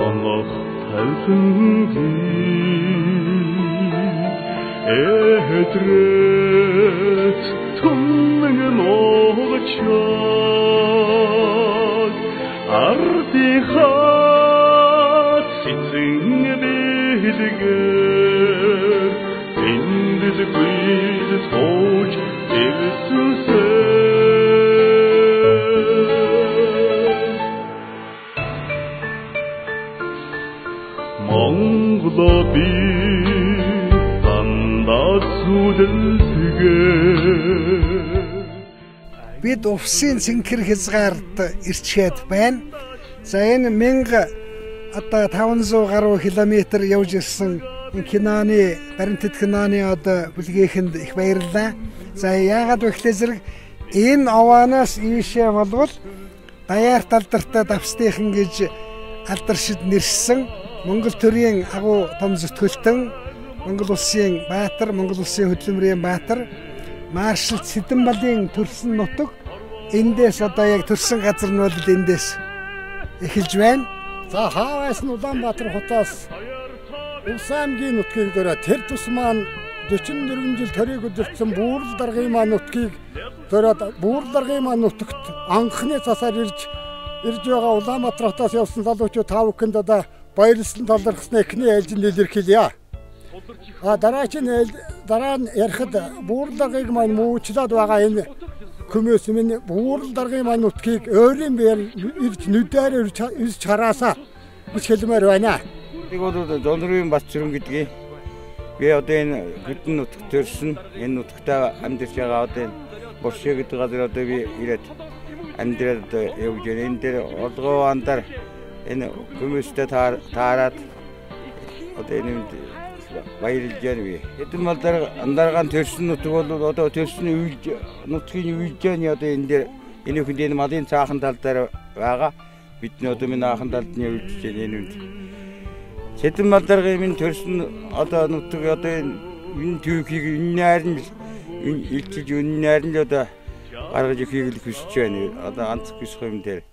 Allah talpıngi ehedret tunmen oğaçak artihat sitin bilger indiz kuyz soç evsüse Mongola bir anda Бид уфсын цэнхэр хязгаарт ирчээд байна. За энэ 1500 гаруй километр явж ирсэн киноны баримтат киноны одоо бүлгээхэнд их баярлалаа. За яагаад вэ гэхээр зэрэг энэ овооноос ийшээ болвол даяарт алдартай давстынхан гэж алдаршид нэршсэн Монгол төрийн агуу том зүтгэлтэн Монгол улсын баатар, Монгол улсын хөдөлмөрийн баатар Маршал Цэдэнбалын төрсөн нутаг эндээс одоо яг төрсөн газар нь бол эндээс эхэлж байна. За хааваас нь Улаанбаатар хотоос Улс аймгийн нутгийг дөрөө тэр тус маань 44 жил төрийг өдөртсөн Буурал даргын маань нутгийг дөрөөд Буурал даргын маань нутагт анхны засаар ирж байгаа Улаанбаатар хотоос явсан залуучууд тав хүнд одоо баярлсан талархсны эхний ээлжинд илэрхийлье. Дараа нь ярихад Буурал даргыг маань муучлаад байгаа энэ хүмүүс минь Буурал даргын маань нутгийг өөрийн биеэр ирж нүдээр ирж хараасаа гэж хэлмээр байна. Нэг бол Донрын бас зүрэн гэдгийг би одоо энэ хэдэн нутагт төрсөн энэ нутагтаа амьдарч байгаа одоо энэ Боршээ гэдэг газар одоо би ирээд амьдраад явж байна. Энэ дээр олгоо андар энэ хүмүүстэй таарад одоо энэ баярлж байна би. Цэдэнбал андаргаан төрсөн нутаг бол одоо төрсөн үеж нутгийн үежэний одоо энэ дээр энэ хүнд энэ малын цаахан тал дээр байгаа. Бидний одоо минь аахан талд нь явж байна энэ үнд. Цэдэнбал даргын минь төрсөн одоо нутаг одоо энэ түүхийг үнэний хайрын илчилж үнэний хайрын одоо гаргаж ихийг л хүсэж байна. Одоо ганц хүсэх юм дээр.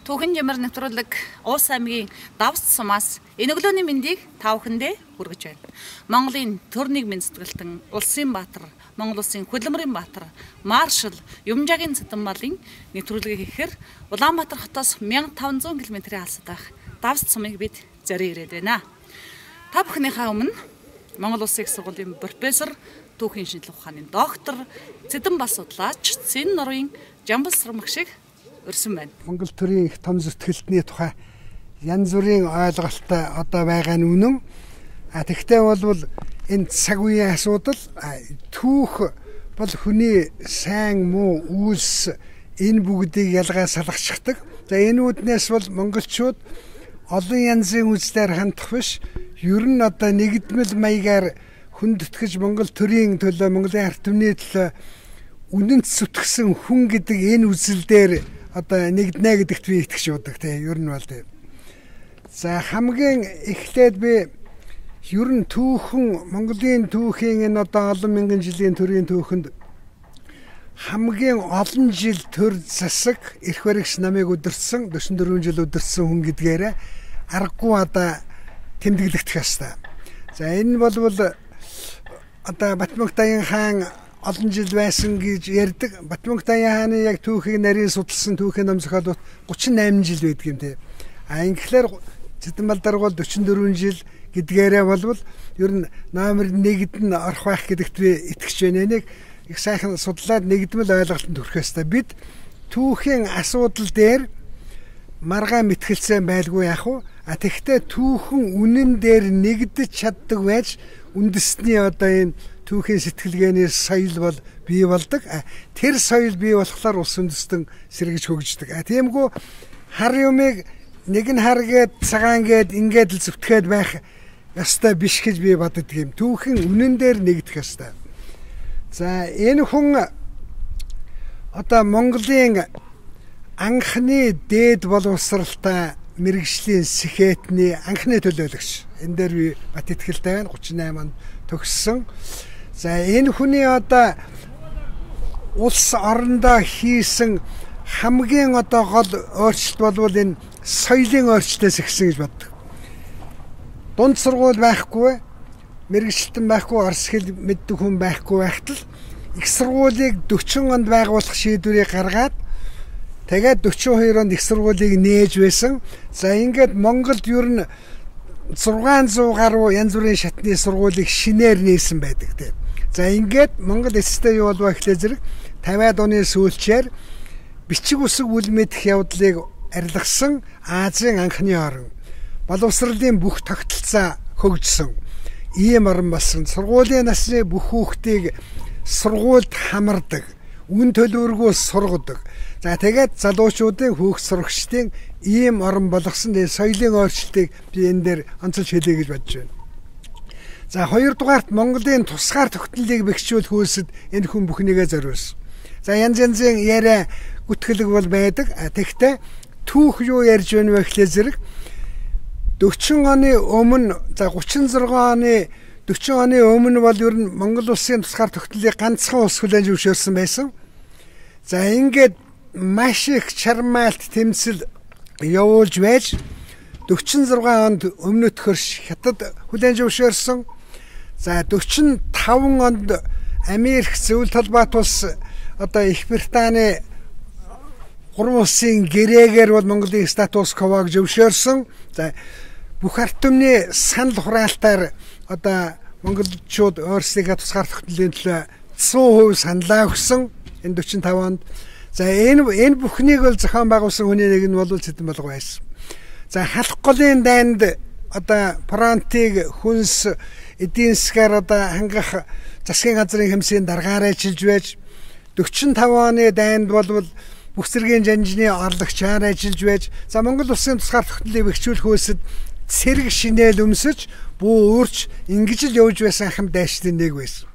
Түүхийн Жимээр нэвтрүүлэг Улс аймгийн Давст сумаас энэ өглөөний мэндийг тав хүндээ хүргэж байна. Монголын төрнийг минь сэтгэлтэн улсын баатар, Монгол улсын хөдөлмөрийн баатар, Маршал Юмжаагийн Цэдэнбалын нэвтрүүлгийг хийхээр Улаанбаатар хотоос 1500 км-ийн алсад байх Давст сумыг бид зорин ирээд байна. Та бүхнийхээ өмнө Монгол улсын их сургуулийн профессор, Түүхийн шинжилгээ ухааны доктор, Цэдэнбал судлаач, Цэн нурын Жавзансүрэн шиг өрсөн байна. Монгол төрийн их том зүтгэлтний тухай янз бүрийн ойлголттой одоо байгаа нь үнэн. Тэгтээ бол энэ цаг үеийн асуудал түүх бол хүний сайн муу үйлс энэ бүгдийг ялгаа салгачдаг. За энэ үднээс бол монголчууд олон янзын үзлээр хандах биш. Ер нь одоо нэгдмэл маягаар хүндэтгэж Монгол төрийн төлөө, Монголын ард түмний төлөө үнэнт зүтгэсэн хүн гэдэг энэ үзэл дээр одоо нэгднэ гэдэгт би итгэж удаа тийм ер нь бол тийм. За хамгийн эхлээд би ер нь түүхэн Монголын түүхийн энэ одоо олон мянган жилийн төрийн түүхэнд хамгийн олон жил төр засаг эрх баригч намыг өдөрсөн 44 жил өдөрсөн хүн гэдгээрээ аргагүй одоо тэмдэглэгдэх ёстой. За энэ бол одоо Батмунхтаян хаан олон жил байсан гэж ярьдаг. Батмунхтаян хааны яг түүхийг нарийн судалсан түүхийн ном зохиолууд 38 жил байдаг юм тий. Ингээр Цэдэнбал дарга бол 44 жил гэдгээрээ болвол ер нь номер 1-д нь орох байх гэдэгт би итгэж байна. Энийг их сайхан судлаад нэгдмэл ойлголтод хүрэх ёстой. Бид түүхийн асуудал дээр маргаа мэтгэлцэн байлгүй яах вэ? Тэгэхдээ түүхэн үнэн дээр нэгдэж чаддаг байж үндэсний одоо энэ түүхийн сэтгэлгээний соёл бол бий болдог. Тэр соёл бий болохоор улс үндэстэн сэргэж хөгждөг. Тиймгүй хар юмыг нэг нь хар гээд цагаан гээд ингээд л зүтгээд байх ёстой биш гэж би боддог юм. Түүхэн үнэн дээр нэгдэх ёстой. За энэ хүн одоо Монголын анхны дээд боловсралтай мэрэгжлийн сэхэтний анхны төлөөлөгч. Энэ дээр би бат итгэлтэй байна. 38 онд төгссөн. За энэ хүний одоо улс орондоо хийсэн хамгийн одоо гол өөрчлөлт бол энэ соёлын өөрчлөлтөөс ихсэн гэж боддог. Дунд сургууль байхгүй, мэрэгчлэн байхгүй, орос хэл мэддэг хүн байхгүй байхтал их сургуулийг 40 онд байгуулах шийдвэрийг гаргаад тэгээд 42 онд их сургуулийг нээж байсан. За ингээд Монголд ер нь 600 гаруй янз бүрийн шатны сургуулийг шинээр нээсэн байдаг тийм. За ингээд Монгол эцэстээ юу болов гэхлээр зэрэг 50-аад оны сүүлчээр бичиг үсэг үл мэдэх явдлыг арилгасан Азийн анхны орн. Боловсролын бүх тогтолцоо хөгжсөн. Ийм орн болсон. Сургуулийн насны бүх хүүхдийг сургуульд хамардаг, үн төлөвлөгөө сургадаг. За тэгээд залуучуудын хүүхд сурагчдын ийм орн болгосон соёлын өөрчлөлтийг би энэ дээр онцолж хэлье гэж бодож байна. За хоёрдугаарт Монголын тусгаар тогтнолыг бэхжүүлэх үйлсэд энэ хүн бүхнийгээ зориулсан. За янз янзын яриа гүтгэлэг бол байдаг. Тэгвэл түүх юу ярьж байна вэ гэхлээр зэрэг 40 оны өмнө за 36 оны 40 оны өмнө бол ер нь Монгол улсын тусгаар тогтнолыг ганцхан улс хүлээн зөвшөөрсөн байсан. За ингээд маш их чармаалт тэмцэл явуулж байж 46 онд өмнөд хөрш хятад хүлээн зөвшөөрсөн. За 45 онд Америк зөвлөлт холбоот улс одоо Их Британий 3 улсын гэрээгээр бол Монголын статус квог зөвшөөрсөн. За бүх ард түмний санал хураалтаар одоо монголчууд өөрсдийнхээ тусгаар тогтнолын төлөө 100% саналаа өгсөн энэ 45 онд. За энэ бүхнийг бол зохион байгуулсан хүний нэг нь бол Цэдэнбал-Түүхэн байсан. За халах голын дайнд одоо фронтыг хүнс эдийн засгаар одоо хангах засгийн газрын хэмжээний даргаар ажиллаж байж 45 оны дайнд бол бүх зэргийн жанжны орлогчаар ажиллаж байж за Монгол улсын тусгаар тогтнолыг бэхжүүлэх үйлсэд цэрэг шинээл өмсөж бүү өөрч ингэж л явж байсан ахын дайчдын нэг байсан.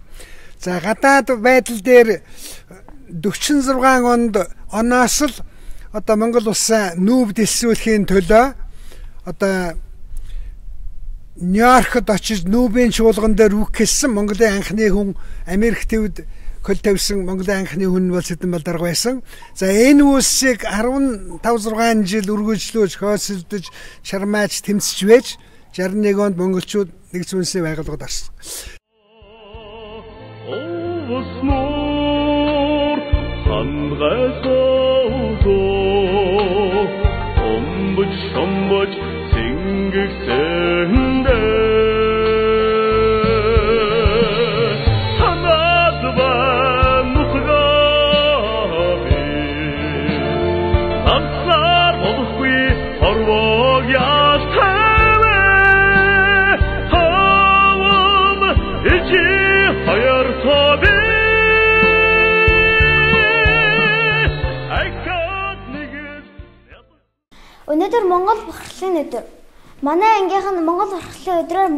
За гадаад байдал дээр 46 оноос л одоо Монгол улсаа нүүб дэлсүүлэхийн төлөө одоо Нью-Йоркд очиж нүүбийн чуулган дээр үг хэлсэн Монголын анхны хүн Америк төвд хөл тавьсан Монголын анхны хүн бол Цэдэнбал-Түүхэн байсан. За энэ үйлсийг 15-6 жил үргэлжлүүлж хойсолдож чармааж тэмцэж байж 61 онд монголчууд нэгдсэн үндэсний байгууллагад орсон. Өнөөдөр Монгол бахархлын өдөр. Манай ангийнхан Монгол бахархлын өдрөөр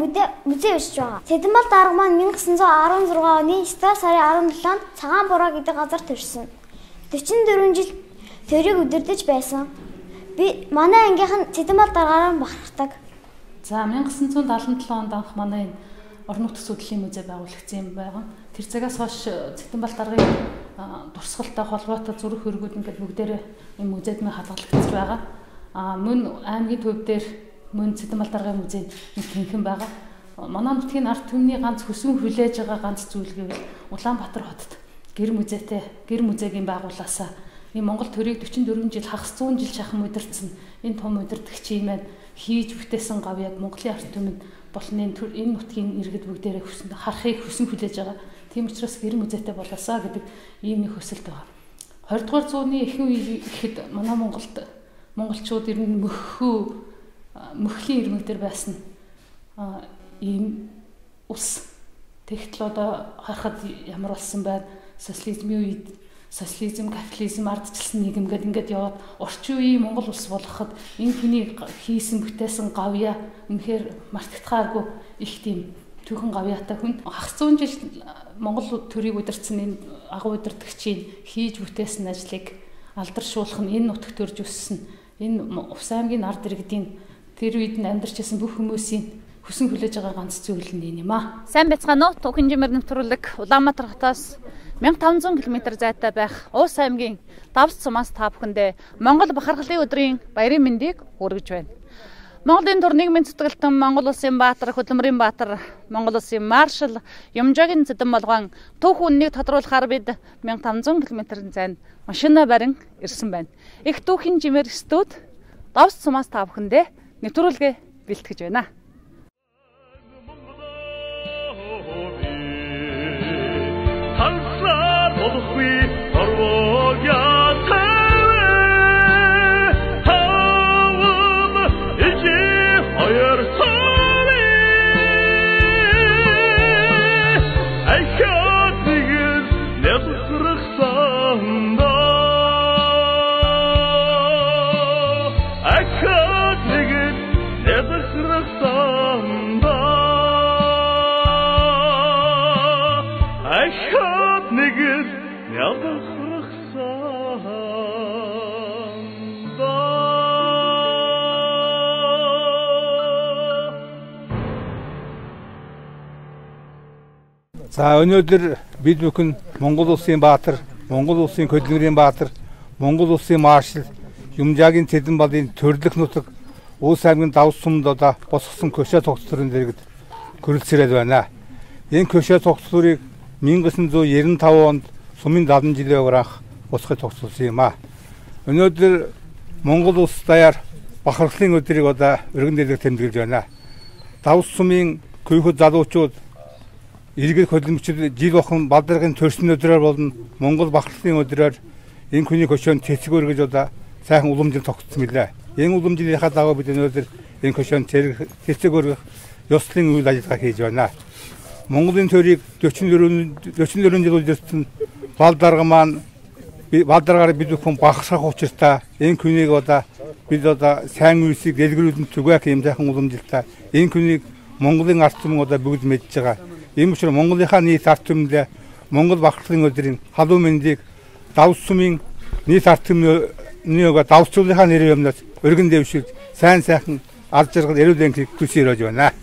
музей өсөж байгаа. Цэдэнбал-Түүхэн маань 1916 оны 9 сарын 17-нд Цагаан бураа гэдэг газар төрсөн. 44 жил төрийг удирдах байсан. Би манай ангийнхан Цэдэнбал-Түүхэнээр бахархдаг. За 1977 онд анх манай энэ орон нутгийн судлалын музей байгуулагдсан юм байна. Тэр цагаас хойш Цэдэнбал-Түүхэнийн дурсгалтай холбоотой зүрх хөргүүд ингээд бүгдээрээ энэ музейд мөн хадгалагдаж байгаа. Мөн аймгийн төв дээр мөн Цэдэнбал-Түүхэн музей нэг тэнхэн байгаа. Манай нутгийн ард түмний ганц хүсвэн хүлээж байгаа ганц зүйл гэвэл Улаанбаатар хотод гэр музейгийн байгууллаасаа энэ Монгол төрийг 44 жил хагас 100 жил шахам удирдсан энэ том удирдагчийн маань хийж бүтээсэн гавьяаг Монголын ард түмэнд болон энэ нутгийн иргэд бүгдээрээ харахыг хүсэн хүлээж байгаа. Тийм учраас гэр музейтэй болоосаа гэдэг ийм нэг хүсэлт байгаа. 20 дугаар зууны ихэнх үе ихэд манай монголчууд ер нь мөхлийн ирмэг дээр байсан ийм ус тэгтэл одоо харахад ямар болсон байна. Социализмын үед социализм, капитализм ардчилсан нийгэм гэдэг ингээд яваад орчин үеийн Монгол улс болгоход энэ хүний хийсэн бүтээсэн гавьяа үнэхээр мартагдахааргүй их тийм түүхэн гавьяатай хүн. Хагас 100 жил Монгол төрийг удирдсан энэ агуу удирдагчийн хийж бүтээсэн ажлыг алдаршуулах нь энэ нутагт төрж өссөн энэ Ус аймгийн ард иргэдийн тэр үед нь амьдарч байсан бүх хүмүүсийн хүсэн хүлээж байгаа ганц зүйл нь энэ юм аа. Сайн байцгаана уу? Түүхийн Жимээр нэвтрүүлэг Улаанбаатар хотоос 1500 км зайтай байх Улс аймгийн Давст сумаас та бүхэндээ Монгол бахархлын өдрийн баярын мэндийг хүргэж байна. Монголын төр нийгмийн цэцгэлтэн Монгол улсын баатар, хөтлөмрийн баатар, Монгол улсын маршал Юмжаагийн Цэдэнбал-Түүхэн Түүхийн үнэнийг тодруулахаар бид 1500 км-ийн зайд машинаа барин ирсэн байна. Их Түүхийн Жимээр студ Давст сумаас та бүхэндээ нэвтрүүлгээ бэлтгэж байна. За өнөөдөр бид бүхэн Монгол улсын баатар, Монгол улсын хөтлөгчийн баатар, Монгол улсын маршал Юмжаагийн Цэдэнбалын төрлөх нутаг Улс аймгийн Давст сумд одоо босгосон көшөө тогтворын дэргэд хүрэлцээрэл байна. Энэ көшөө тогтворыг 1995 онд сумын 70 жилийн өмнөх босгохыг тогтворсон юм а. Өнөөдөр Монгол улс даяар бахархлын өдрийг одоо өргөн дэлгэр тэмдэглэж байна. Давст сумын көөхөд залуучууд эргэл хөдлөмчид жил бохон балдаргын төрсөн өдрөөр болон Монгол бахархлын өдрөөр энэ хүний көшөөнд цэцэг өргөж одоо сайхан уламжлал тогтсон мэлээ. Энэ уламжлалынхаа дагуу бид өнөөдөр энэ көшөөнд цэцэг өргөх ёслолын үйл ажиллагаа хийж байна. Монголын төрийг 44 жил үлдээсэн балдарга маань балдаргаар бид бүхэн багасгах учиртай энэ хүнийг одоо бид одоо сайн үйлсийг дэлгэрүүлэн түгээх юм сайхан уламжлалтай энэ хүнийг Монголын ард түмэн одоо бүгд мэдж байгаа. Ийм учраас Монголынхаа нийт ард түмэндээ Монгол бахархлын өдрийн халуун мэндийг Давст сумын нийт ард түмний давсцуулынхаа нэрийн өмнөөс өргөн дэвшилж сайн сайхан алж жаргал эрэлд энхийг хүсэж байна.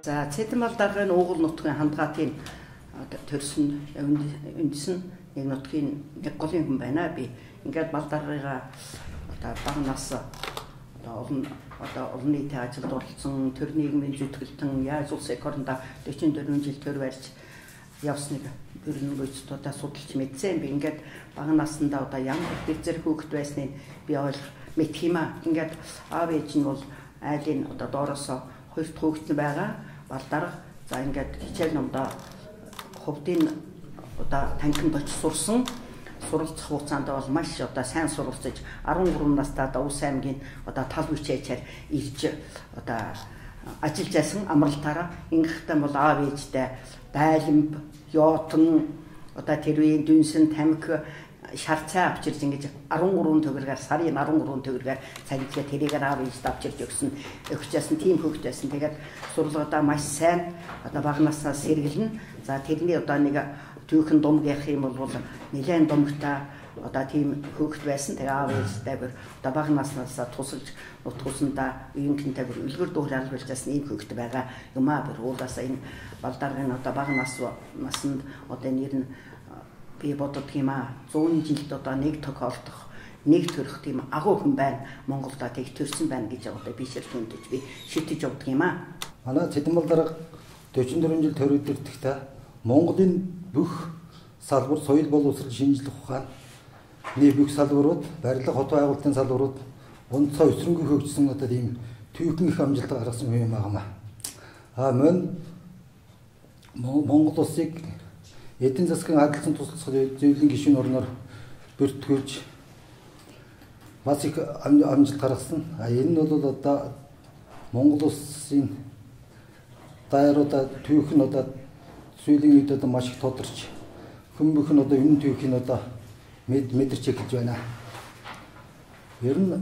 За Цэдэнбал-Түүхэн уугуул нутгийн хандгаатын төрсөн үндэс нь нэг нутгийн нэг голын хүн байна. Би ингээд балдаргыгаа одоо багнаас одоо олон нийтийн ажилд оролцсон төр нийгмийн зүтгэлтэн яаж улс экономда 44 жил төр барьж явсныг бүрэн гүйцэтгэдээ судалж мэдсэн. Би ингээд багнаасандаа одоо ямар дэвзэр хөөгт байсныг би ойлгох мэдх юм аа. Ингээд аав ээж нь бол айлын одоо доороос хоёрт хөөгт байгаа. Балдарга за ингээд хичээл номдоо хувьдын одоо танхимд очиж сурсан суралцах хугацаанд бол маш одоо сайн суралцаж 13 настай одоо Улс аймгийн одоо тал бичээчээр ирж одоо ажиллаж байсан амралтаараа ингэхдээ бол аав ээжтэй байлимб ёотон одоо тэрвийн дүнсэн тамхи шарцаа авчирж ингэж 13 төгрөгөөр сарын 13 төгрөгөөр цагтлаа тэрийгээр аав ээж авчирж өгсөн өгчээсэн тийм хөвгт байсан. Тэгээд сурлагуудаа маш сайн одоо багнаасаа сэргэлнэ. За тэрний одоо нэг түүхэн дум гэх юм бол нэлээд думгтай одоо тийм хөвгт байсан. Тэгээ аав ээжтэй бүр одоо багнаасаа тусалж нутгуусандаа юунхэнтэй бүр үлгэр дуур албалж байсан ийм хөвгт байгаа юм аа. Бүр уулаасаа энэ балдаргын одоо багнаасанд одоо нэр нь би боддог юм аа 100 жилд одоо нэг тохиолдох нэг төрөх тийм агуу хүн байна Монголд тэг төрсөн байна гэж одоо би ширтүндэж би шитэж явдаг юм аа. Манай Цэдэнбал-Дарга 44 жил төр өдөртөгтэй Монголын бүх салбар соёл боловсрол шинжлэх ухаан бүх салбарууд, барилга хот байгуулалтын салбарууд онцгой өсрөнгө хөгжсөн одоо ийм түүхэн их амжилт гаргасан юм байна. Мөн Монгол улсыг эдийн засгийн адилхан туслах зөвлөлийн гишүүн орноор бүртгэж бас их амжилт гаргасан. Энэ нь бол одоо Монгол улсын даяаруудаа түүхэн одоо сүүлийн үед одоо маш их тодорч хүмүүс нь одоо энэ түүхийн одоо мэдэрч эхэлж байна. Ер нь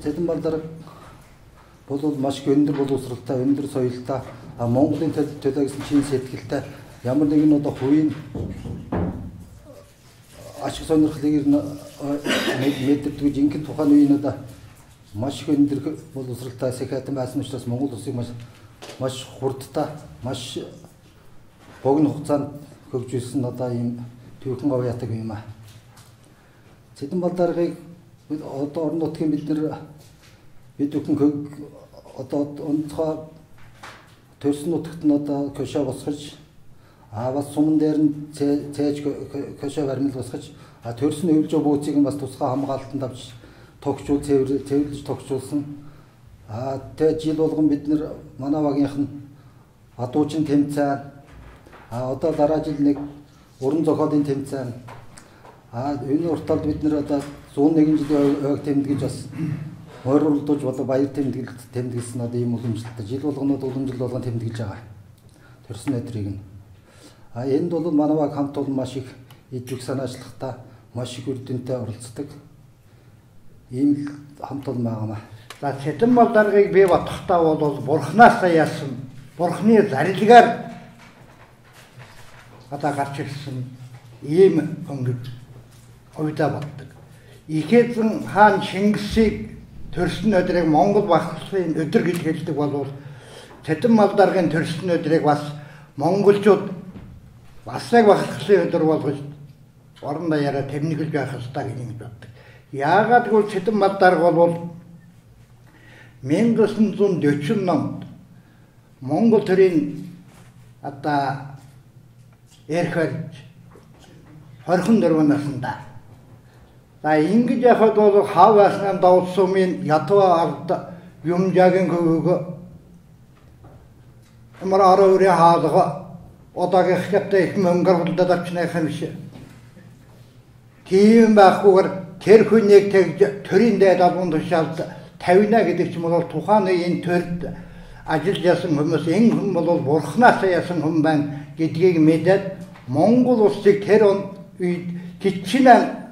Цэдэнбал дарга бол маш их өндөр боловсралтай, өндөр соёлтой, Монголын төлөө гэсэн чин сэтгэлтэй ямар нэгэн одоо хувийн ашиг сонирхлыг мэдэрдэг жинхэнэ тухайн үеийн одоо маш их өндөр боловсралтай сэхэтэн байсан учраас Монгол улсыг маш хурдтай, маш богино хугацаанд хөгжүүлсэн одоо ийм түүхэн гов ятаг юм аа. Цэдэнбал даргыг одоо орон нутгийн бид бүхэн одоо онцгой төрсөн нутагт нь одоо көшөө босгож бас суман дээр нь цээж көшөө баримл босгож төрсөн өвлжөө бөөцийг нь бас тусгай хамгаалтанд авч тогтчул цэвэрлэж тогтчулсан. Тэгээ жил болгон бид манай багийнх нь адуучин тэмцээн одоо дараа жил нэг уран зохиолын тэмцээн энэ урталд бид одоо 101 жилийн ойг тэмдэглэж бас ойруулдуулж болоо баяр тэмдэглэсэн одоо ийм уламжлалтай жил болгонод уламжлал болгон тэмдэглэж байгаа. Төрсөн өдрийг нь. Энд бол манай баг хамт олон маш их ижиг санаачлагтай маш их үр дүнтэй оролцдог. Ийм хамт олон байгаамаа. За Цэдэнбал даргыг бий бодохдоо бол бурхнаас яасан, бурхны зарилгаар одоо гарч ирсэн ийм өнгөд хувьдаа боддог. Ихэзэн хаан Шингисийг төрсөн өдрийг Монгол багшлын өдөр гэж хэлдэг болвол Цэдэнбал даргын төрсөн өдрийг бас монголчууд басыг багшлын өдөр болгож орон даяараа тэмдэглэж байх ёстой гэж боддог. Яагаад гэвэл Цэдэнбал дарга бол 1940 онд Монгол төрийн одоо эрхэлж 24 наснда. За ингэж яхад бол хав байснаа Давст сумын ятва ард Юмжаагийн хөвөг ямар аруури хаалга одоогийн хятад их мөнгөрлөдөд авчнах юм шиг. Тийм байхгүйгээр тэр хүнийг тэгж төрийн дээд албан тушаалд тавина гэдэг ч юм бол тухайн энэ төрд ажиллаж ясан хүмүүс энэ хүн бол бурхнаас ясан хүн байна гэдгийг мэдээд Монгол улсыг тэр үед кичнээн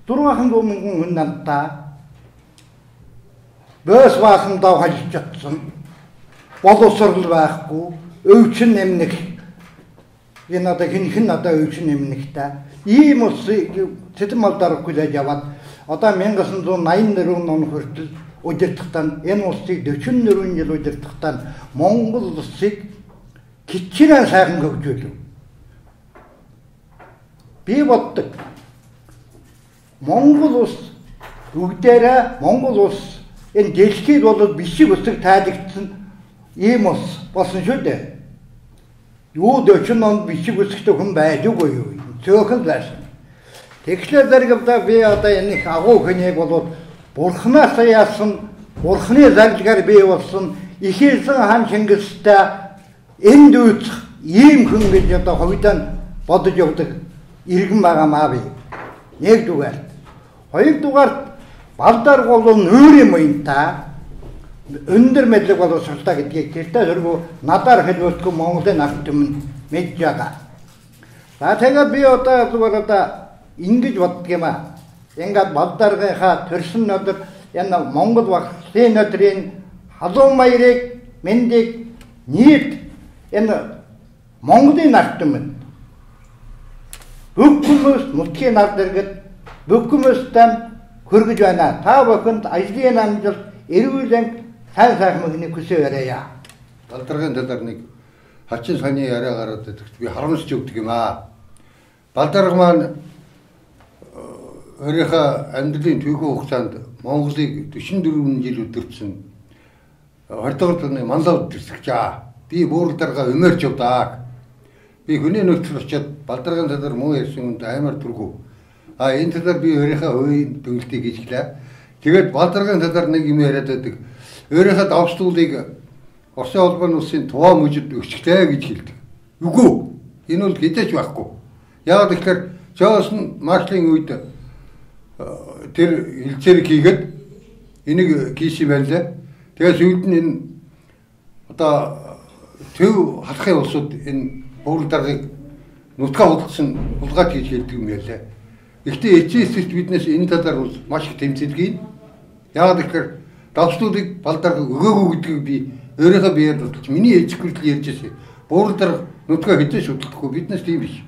400,000 хүн намтаа бөөс баахандаа халж чадсан боловсрал байхгүй өвчин нэмнэх энэ одоо хинхэн одоо өвчин нэмнэхтэй ийм улсыг Цэдэнбал дарга хүлээж аваад одоо 1984 он хүртэл удирдахдаа энэ улсыг 44 жил удирдахдаа Монгол улсыг кичнээн сайхан хөгжүүлв. Би боддог. Монгол улс бүгдээрээ Монгол улс энэ дэлхийд бол бишиг өсөг тайлагдсан ийм улс болсон шүү дээ. Юу 40 онд бишиг өсгтэй хүн байдаггүй юу? Цөөхөн байсан. Тэгэхээр зэрэгдээ би одоо энэ их агуу хүнийг бол бурхнаас яасан, бурхны зарилгаар бий болсон ихэзэн хаан Чингистэй энд үүсэх ийм хүн гэж одоо хувьдаа бодож явдаг иргэн байгаамаа би. Нэгдүгээр. Хоёрдугаар балдар бол нүүрийн муянтай өндөр мэдлэг боловсралтай гэдгийг тэртээ зөргөө надаар хэлбэлтгүй Монголын ард түмэн мэдж байгаа. За тэгээд би одоо зүгээр одоо ингэж боддог юм аа. Ингээд балдаргийнхаа төрсөн өдөр энэ Монгол багшлын өдрийн халуун маярыг мэндийг нийт энэ Монголын ард түмэн бүх хүмүүс нутгийн ард иргэд бүх хүмүүстээ хүргэж байна. Та бүхэнд ажлын амжилт, эрүүл мэнд, сайн сайхан мөхний хүсээ яриа. Балдаргын талаар нэг хачин сони яриа гараад идэгт би харамсч өгдөг юм аа. Балдарга маань өөрийнхөө амьдралын түүхэн хугацаанд Монголыг 44 жил өдөртсөн 20 дахь оны манлаа өдөрсөгч аа. Би буурлдарга өмөрч явдаг. Би хүний нөхцөл очиад балдаргын талаар муу ярьсан хүнд аймаар түргүү. Энэ талаар би өөрийнхөө хувийн төгөлтийг хийжглээ. Тэгээд Балдаргын талаар нэг юм яриад байдаг. Өөрийнхөө давстуулыг Оросын холбооны улсын туваа мужид өчглээ гэж хэлдэг. Үгүй. Энэ бол хэдэж байхгүй. Яг тэгэхээр Жолооч маршлын үед тэр хилцээрийг хийгээд энийг хийсэн байлаа. Тэгээд сүйд нь энэ одоо төв халахын улсууд энэ буур даргыг нутгаа худалсан булгаад хийж хэлдэг юм байлаа. Гэхдээ эцээсээс биднээс энэ талаар бол маш их тэмцэлгүй. Яг тэгэхээр давстуулыг балдарга өгөөгүй гэдгийг би өөрийнхөө биеэр бодлож миний ээж хүртэл ярьж байсан. Буур дарга нутгаа хэзээ шүтлэхгүй биднээс тийм биш.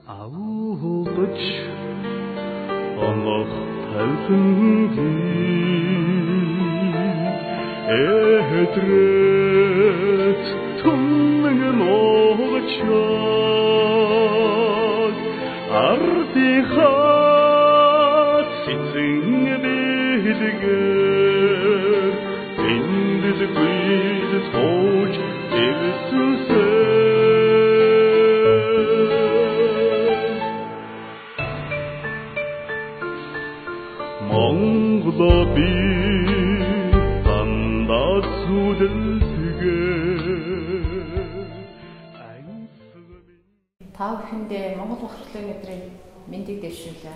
Авуулж онох талхинги эхэтрэт түмэн логчод ардихат сицэн бэлгэр эндэл гүйд тоож элсүсэ Монголби дандаа Та бүхэндээ Монгол бахархлын өдрийн мэндийг дэвшүүлье.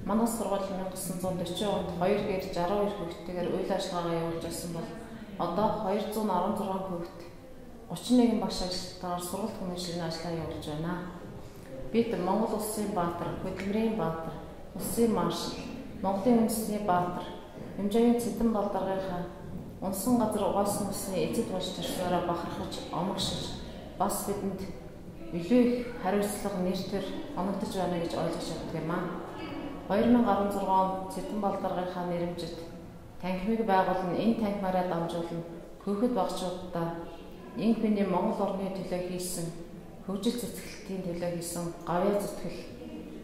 Манай сургууль 1940 онд 2 гэр 62 хүүхдтэйгээр үйл ажиллагаагаа явуулж байсан бол одоо 216 хүүхд 31 багш ажилтнаар сургалт хүмүүжлийн ажлаа явуулж байна. Бид Монгол улсын баатар, хөтлөгчийн баатар, улсын маршал, Монголын үндэсний баатар, Юмжаагийн Цэдэнбал-Түүхэнийхээ унсан газар угаасан усны эцэд болж төрсөөрөө бахархаж, омогшиж, бас бидэнд илүү их хариуцлага нэртэр оногдож байна гэж ойлгож чаддаг юм аа. 2016 онд Цэдэнбал-Түүхэнийхээ нэрэмжит танхимыг байгуулан энэ танхимаараа дамжуулан хөөхд багчуудаа инх биний Монгол орны төлөө хийсэн хөгжил цэцгэлтийн төлөө хийсэн гавьяа зүтгэл,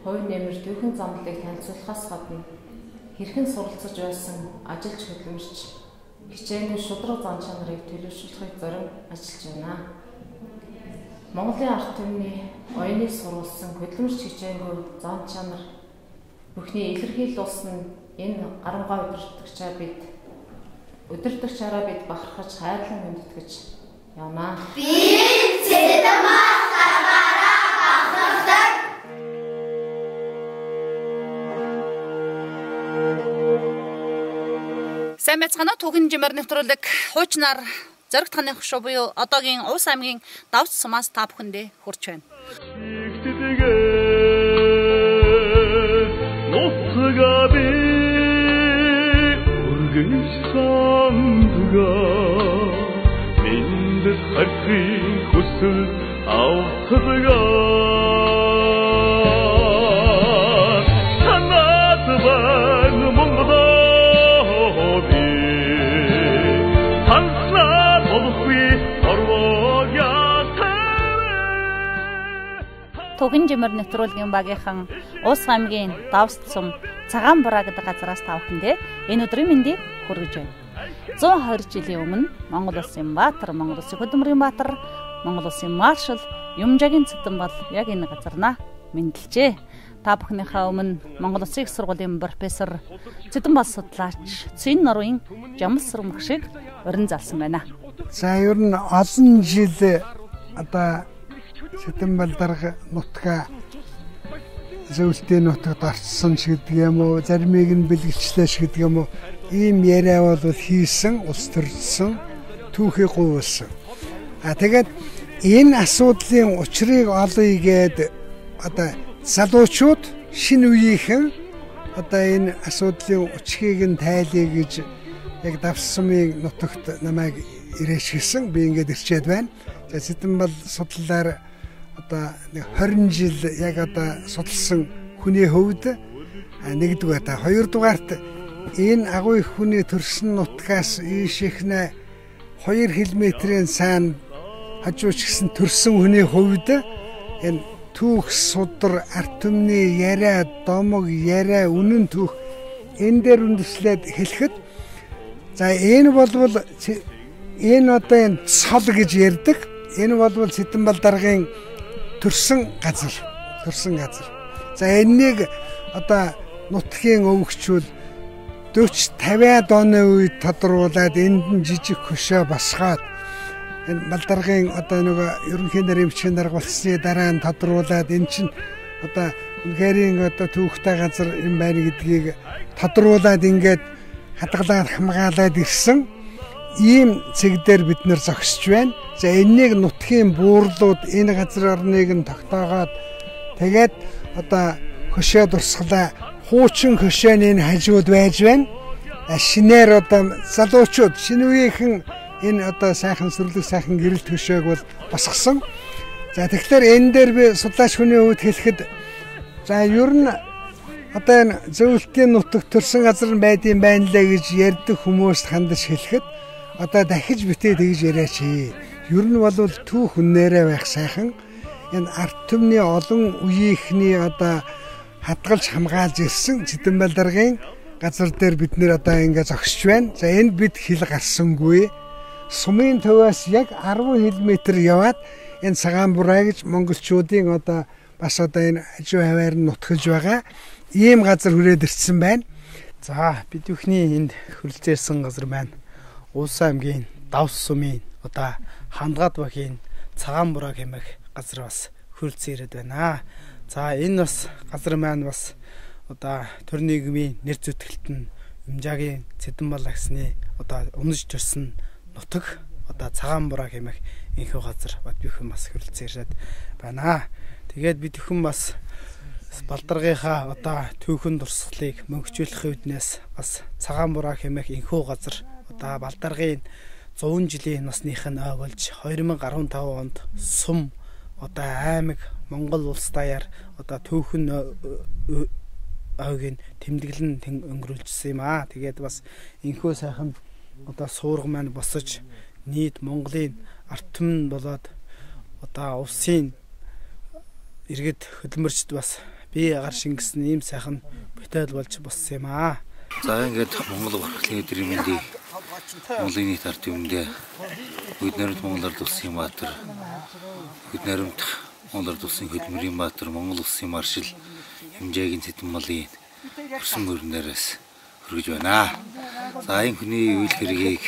хувь нэмэр Түүхийн замлыг танилцуулахаас гадна хэрхэн суралцж байсан ажилч хөтлөгч хичээний шудраг зан чанарыг төлөвшүүлэхийг зорин ажиллаж байна. Монголын ард түмний оюуны сурвалсан хөтлөгч хичээнгүй зан чанар бүхний илэрхийлэл болсон энэ гарамгай удирдагчаараа бид бахархаж хайрлан хүндэтгэж явнаа. Би Цэдэнбал гаргаараа бахархдаг. Сайн байцгаана уу Түүхийн Жимээр нэвтрүүлэг хуучнаар зоригт ханы хөшөө буюу одоогийн Улс аймгийн Давст сумаас та бүхэндээ хүрч байна. Түүхийн Жимээр нэвтрүүлгийн багийнхан Улс аймгийн Давст сум цагаан бураа гэдэг газараас та бүхэндээ энэ өдрийн мэндийг хүргэж байна. 120 жилийн өмнө Монгол улсын баатар, Монгол улсын хөдлөмрийн баатар, Монгол улсын маршал Юмжаагийн Цэдэнбал яг энэ газарнаа мэндэлжээ. Та бүхнийхээ өмнө Монгол Улсын их сургуулийн профессор Цэдэнбал судлаач Цэн нурын Жавзансүрэн багшийг урин залсан байна. За ер нь олон жил одоо Цэдэнбал дарга нутгаа зөвлөлтийн нутагт орцсон ч гэдэг юм уу, заримыг нь бэлгэлчлээ ч гэдэг юм уу, ийм яриа бол хийсэн, улс төрсөн, түүхийг гуйсан. Тэгээд энэ асуудлын учрыг олъё гээд одоо залуучууд шинэ үеийнхэн одоо энэ асуудлын учрыг нь тайлъя гэж яг Давст сумын нутагт намайг ирээшгсэн. Би ингээд ирчээд байна. За Цэдэнбал судлалаар одоо 20 жил яг одоо судалсан хүний хувьд нэгдүгээр та хоёрдугаарт энэ агуу их хүний төрсөн нутгаас ийшихнэ 2 км-ийн сайн хажууч гисэн төрсөн хүний хувьд энэ түүх судар арт түмний яриа домог яриа үнэн түүх энэ дээр үндэслээд хэлэхэд за энэ болвол энэ одоо энэ цол гэж ярьдаг энэ болвол Цэдэнбал даргын төрсөн газар. За энэнийг одоо нутгийн өвөгчүүл 40-50 оны үед тодруулаад энд нь жижиг хөшөө босгоод энэ балдаргын одоо нөгөө ерөнхий нарийн бичгийн дарга болсны дараа нь тодруулаад эн чинь одоо үнэхэрийн одоо түүхтэй газар юм байна гэдгийг тодруулаад ингээд хадгалаад хамгаалаад ирсэн ийм цэг дээр бид нэр зогсож байна. За энэнийг нутгийн буурлууд энэ газар орныг нь тогтоогоод тэгээд одоо хөшөө дурсгалаа хуучин хөшөөний хажууд байж байна. Шинээр одоо залуучууд шинэ үеийнхэн энэ одоо сайхан сүрлэг сайхан гэрэлт хөшөөг бол босгосон. За тэгэхээр энэ дээр би судлаач хүний хувьд хэлэхэд за ер нь одоо энэ зөвлөлтийн нутаг төрсэн газар нь байдсан байна лээ гэж ярьдаг хүмүүст хандаж хэлэхэд одоо дахиж битээ тэгж яриач. Ер нь бол түүх үнээрээ байх сайхан энэ арт түмний олон үеийнхний одоо хадгалж хамгаалж ирсэн Цэдэнбал даргын газар дээр бид нэр одоо ингээд зогсож байна. За энд бид хил гарсангүй. Сумын төвөөс яг 10 км яваад энэ цагаан бураа гэж монголчуудын одоо бас одоо энэ хажуу хаваар нь нутгаж байгаа ийм газар хүрээд ирсэн байна. За бид бүхний энд хөрөлцөөрсөн газар байна. Улс аймгийн Давст сумын одоо хандгаад багийн цагаан бураа хэмээх газар бас хөрөлцөн ирээд байна. За энэ бас газар маань бас одоо төр нийгмийн нэр зүтгэлт нь Юмжаагийн Цэдэнбал-Түүхний одоо унаж төрсөн нутаг одоо цагаан бураа хэмээх энэхүү газар бат бүхэн бас хөрөлцөн ирээд байна. Тэгээд бид бүхэн бас балдаргынхаа одоо түүхэн дурсгалыг мөнгөчүүлэх үднээс бас цагаан бураа хэмээх энэхүү газар одоо балдаргын 100 жилийн насных нь ойгуулж 2015 онд сум одоо аймаг Монгол улс даяар одоо түүхэн ойгийн тэмдэглэн өнгөрүүлжсэн юм аа. Тэгээд бас энэхүү сайхан одоо суурга маань босож нийт Монголын арт түмэн болоод одоо улсын иргэд хөдөлмөрчд бас бие агаар шингэсэн ийм сайхан бүтээл болж боссон юм аа. За ингээд Монгол урлагийн өдрийн мэндийг Монголын нийт арт түмэндээ Өд найрамд Монгол ард улсын баатар, Өд найрамд Монгол ард улсын хөдөлмөрийн баатар, Монгол улсын маршал Юмжаагийн Цэдэнбалын өрсөн мөрнөөс хүргэж байна. За энэ хүний үйл хэргийг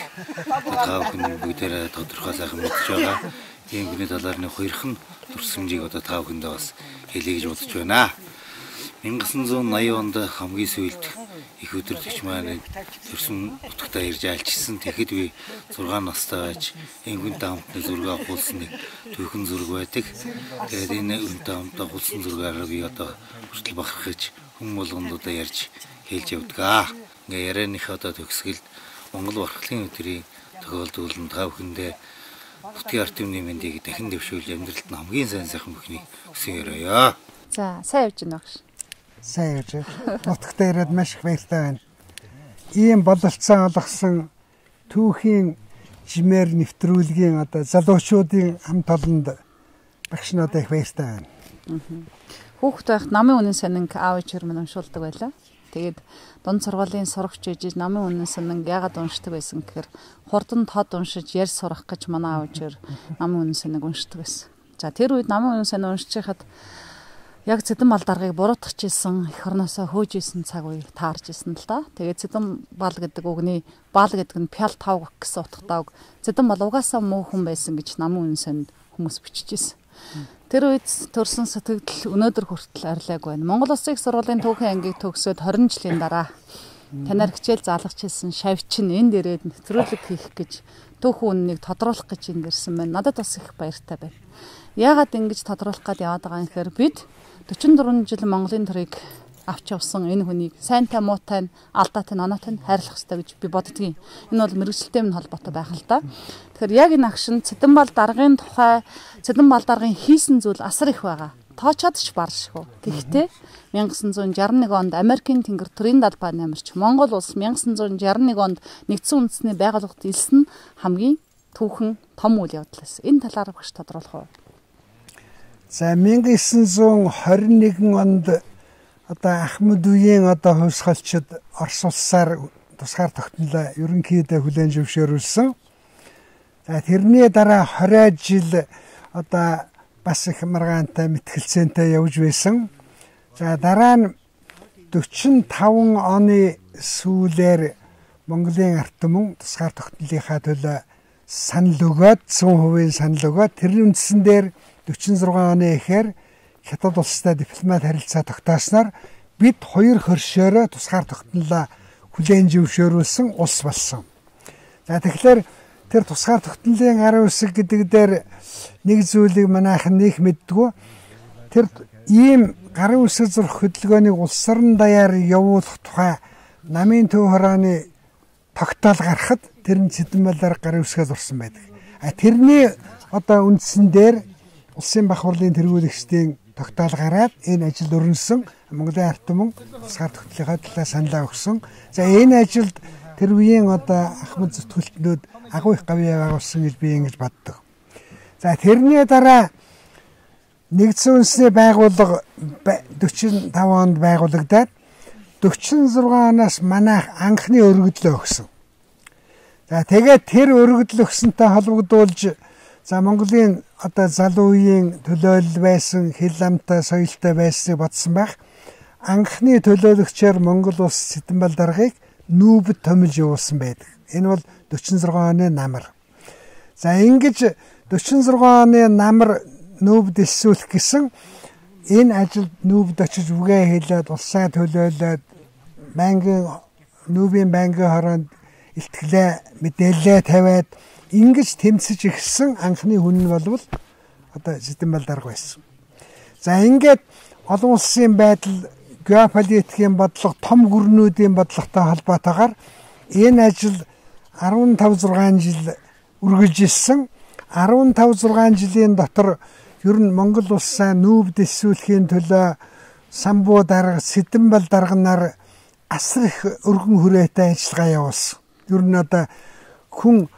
та бүхэн бүгдээрээ тодорхой сайхан мэдж байгаа. Энэ хүний талаар нэг хоёрхан дурсамжийг одоо та бүхэндээ бас хэлье гэж бодож байна. 1980 онд хамгийн сүүлд их өдөрлөгч маань төрсөн нутагтаа ирж альчсан. Тэгэхэд би 6 настай байж энэ хүнтэй хамтны зураг авахулсан нэг түүхэн зураг байдаг. Тэгээд энэ хүнтэй хамтаа авахулсан зургаараа би одоо хүртэл бахархаж хүн болгонд одоо ярьж хэлж явдаг. Ингээ ярианых одоо төгсгөлд Монгол урлагийн өдрийн тохиолдуулан та бүхэндээ нутгийн арт түмний мэндийг дахин дэвшүүлж амьдралд нь хамгийн сайн сайхан бүхнийг хүсэн өрөөё. За сайн явж байна гэж. Сайн явж байна. Нутагтаа ирээд маш их баяртай байна. Ийм бололцоо олгосон Түүхийн Жимээр нэвтрүүлгийн одоо залуучуудын хамт олонд багш нь одоо их баяртай байна. Хүүхэд байхад намын үнэн сонинг аав ээж минь уншуулдаг байлаа. Тэгээд дунд сургуулийн сурагч ээж намын үнэн сонинг яагаад уншдаг байсан гэхээр хурдан тод уншиж ярь сурах гэж манай аав ээж намын үнэн сонинг уншдаг байсан. За тэр үед намын үнэн сонинг уншиж хахад яг Цэдэнбал даргыг буруутгах гэсэн эх орноосоо хөөж исэн цаг үе таарж исэн л да. Тэгээд Цэдэнбал гэдэг үгний бал гэдэг нь пял тавг гэсэн утгатай үг. Цэдэнбал угаасаа муу хүн байсан гэж намын үнэн сонинд хүмүүс бичижсэн. Тэр үед төрсэн сэтгэл өнөөдөр хүртэл арилааг байна. Монгол Улсын их сургуулийн Түүхийн ангийг төгсөөд 20 жилийн дараа танаар хичээл заалгаж ирсэн шавьчин энд ирээд нэвтрүүлэг хийх гэж түүхэн үннийг тодруулах гэж энд ирсэн байна. Надад бас их баяртай байна. Яагаад ингэж тодруулах гээд яваад байгаа юм гэхээр бид 44 жил Монголын төрийг авч явсан энэ хүнийг сайнтай муутай алдаатай оноотой хайрлах хэрэгтэй гэж би боддгийн. Энэ бол мэрэгчлэлтэй минь холбоотой байх л да. Тэгэхээр яг энэ агшин Цэдэнбал даргын тухай Цэдэнбал даргын хийсэн зүйл асар их байгаа. Тоочод ч баршгүй. Гэхдээ 1961 онд Америкийн тэнгэр төрийн далбааны амарч Монгол улс 1961 онд нэгдсэн үндэсний байгууллагад илсэн хамгийн түүхэн том үйл явдал байсан. Энэ талаар багш тодруулах уу? За 1921 онд одоо Ахмад үеийн одоо хувьсгалчид Орос улсаар тусгаар тогтнолоо ерөнхийдөө хүлээн зөвшөөрүүлсэн. За тэрний дараа 20 жил одоо бас их маргаантай мэтгэлцээнтэй явж байсан. За дараа нь 45 оны сүүлээр Монголын ард түмэн тусгаар тогтнолынхаа төлөө санал өгөөд 100% санал өгөөд тэрний үндсэн дээр 46 оны эхээр Хятад улстай дипломат харилцаа тогтоосноор бид хоёр хөршөөрөө тусгаар тогтнолоо хүлээн зөвшөөрүүлсэн улс болсон. За тэгэхээр тэр тусгаар тогтнолын гарын үсэг гэдэг дээр нэг зүйлийг манайхан нэг мэддгүү. Тэр ийм гарын үсэг зурх хөдөлгөөнийг улс орон даяар явуулах тухай намын төв хорооны тогтоол гарахад тэр нь Цэдэнбал-аар гарын үсгээ зурсан байдаг. Тэрний одоо үндсэн дээр улсын бах хурлын тэргүүлэгчдийн тогтоол гараад энэ ажилд өрнөсөн Монголын ард түмэн тусгаар тогтнолынхаа төлөө саналаа өгсөн. За энэ ажилд тэр үеийн одоо ахмад зүтгэлтнүүд агуу их гавьяа байгуулсан гэж би ингэж боддог. За тэрний дараа нэгдсэн үндэсний байгууллага 45 онд байгуулагдаад 46 оноос манайх анхны өргөдлөө өгсөн. За тэгээд тэр өргөдөл өгсөнтэй холбогдуулж за Монголын одоо залуу үеийн төлөөлөл байсан, хэл амтай, соёлтой байсныг бодсон байх. Анхны төлөөлөгчөөр Монгол улс Цэдэнбал даргаыг нүүбэд томилж явуулсан байдаг. Энэ бол 46 оны намар. За ингэж 46 оны намар нүүбэд элсүүлэх гэсэн энэ ажилд нүүбэд очиж үгээ хэлээд улсаа төлөөлөөд нүүбийн банкны хороонд илтгэлээ мэдээлэлээ тавиад ингэж тэмцэж ирсэн анхны хүн нь болвол одоо Цэдэнбал дарга байсан. За ингээд олон улсын байдал, геополитикийн бодлого, том гүрнүүдийн бодлоготой холбоотойгоор энэ ажил 15-6 жил үргэлжилсэн. 15-6 жилийн дотор ер нь Монгол улсаа нүүбэд элсүүлэхийн төлөө самбуу дарга, Цэдэнбал дарганаар асар их өргөн хүрээтэй ажиллагаа явуулсан. Ер нь одоо хүн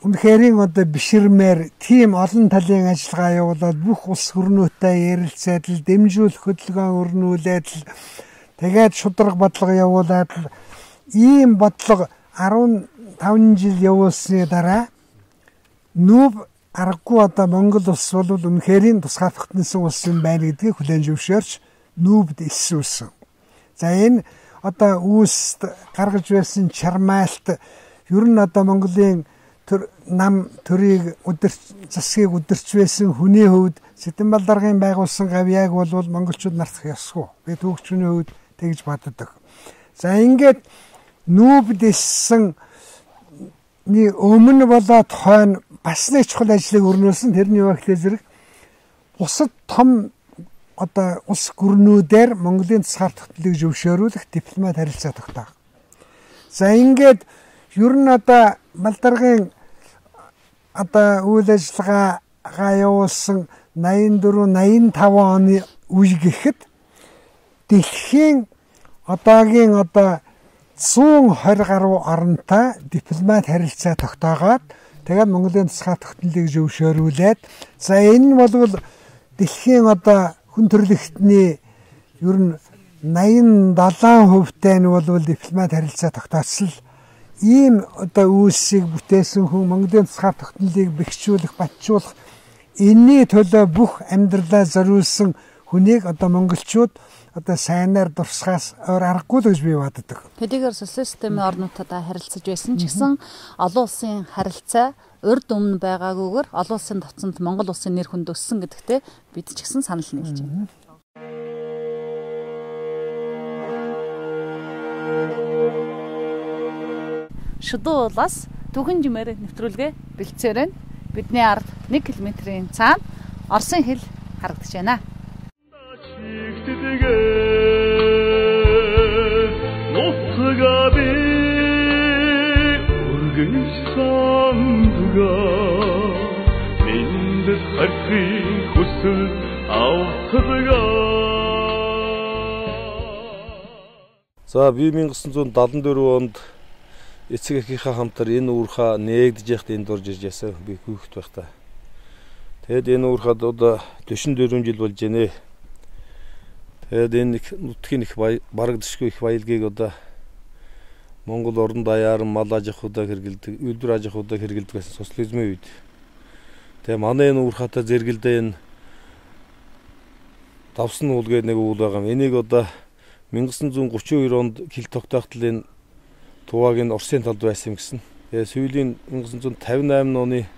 үнэхэрийн одоо биширмээр тийм олон талын ажиллагаа явуулаад бүх улс гүрнүүтэй ярилцаад л дэмжүүлэх хөдөлгөөн өрнүүлээд л тэгээд шударга бодлого явуулаад л ийм бодлого 15 жил явуулсны дараа нүүб аргагүй одоо Монгол улс бол үнэхэрийн тусгаар тогтносон улс юм байна гэдгийг хүлээн зөвшөөрч нүүбэд элсүүлсэн. За энэ одоо үүст гаргаж байсан чармаалт ер нь одоо Монголын нам төрийг засгийг удирч байсан хүний хувьд Цэдэнбал даргын байгуулсан гавьяаг бол монголчууд мартах ёсгүй. Би түүхчний хувьд тэгж боддог. За ингээд нүүбэд элссэн өмнө болоод хойно бас нэг чухал ажлыг өрнүүлсэн. Тэрний юу гэхлээр зэрэг бусад том одоо улс гүрнүүдээр Монголын тусгаар тогтнолыг зөвшөөрүүлэх дипломат харилцаа тогтоох. За ингээд ер нь одоо Балдаргын одоо үйл ажиллагаагаа явуулсан 84-85 оны үе гэхэд дэлхийн одоогийн одоо 120 гаруй оронтой дипломат харилцаа тогтоогоод тэгээд Монголын тусгаар тогтнолыг зөвшөөрүүлээд за энэ нь бол дэлхийн одоо хүн төрөлхтний ер нь 87%-тай нь бол дипломат харилцаа тогтооцол ийм одоо үйлсийг бүтээсэн хүн Монголын тусгаар тогтнолыг бэхжүүлэх, батжуулах энэний төлөө бүх амьдралаа зориулсан хүнийг одоо монголчууд одоо сайнаар дурсахаас өөр аргагүй л гэж би боддог. Хэдийгээр социалист системийн орнуудтай харилцаж байсан ч гэсэн олон улсын харилцаа урд өмнө байгаагүйгээр олон улсын товцонд Монгол улсын нэр хүнд өссөн гэдэгтээ бид ч гэсэн санал нийлж байна. Шүдүү уулаас Түүхийн Жимээр нэвтрүүлгээ бэлдсээр байна. Бидний ард 1 км-ийн цаана Оросын хэл харагдаж байна. За би 1974 онд эцэг эхийнхээ хамтар энэ уурхаа нээгдэж яхад энд орж ирж ясаа би хүүхэд байхдаа. Тэгэд энэ уурхад одоо 44 жил болж байна. Тэгэд энэ нутгийн их барагдшгүй их баялгийг одоо Монгол орон даяар мал аж ахуйдаа хэрэгэлдэг, үйлдвэр аж ахуйдаа хэрэгэлдэг гэсэн социализмын үед. Тэгээ манай энэ уурхаатай зэргэлдээ энэ Давсын уул гэдэг нэг уул байгаа юм. Энийг одоо 1932 онд хил тогтоохтол энэ Тувааг нь Оросын талд байсан юм гэсэн. Тэгээ сүүлийн 1958 оны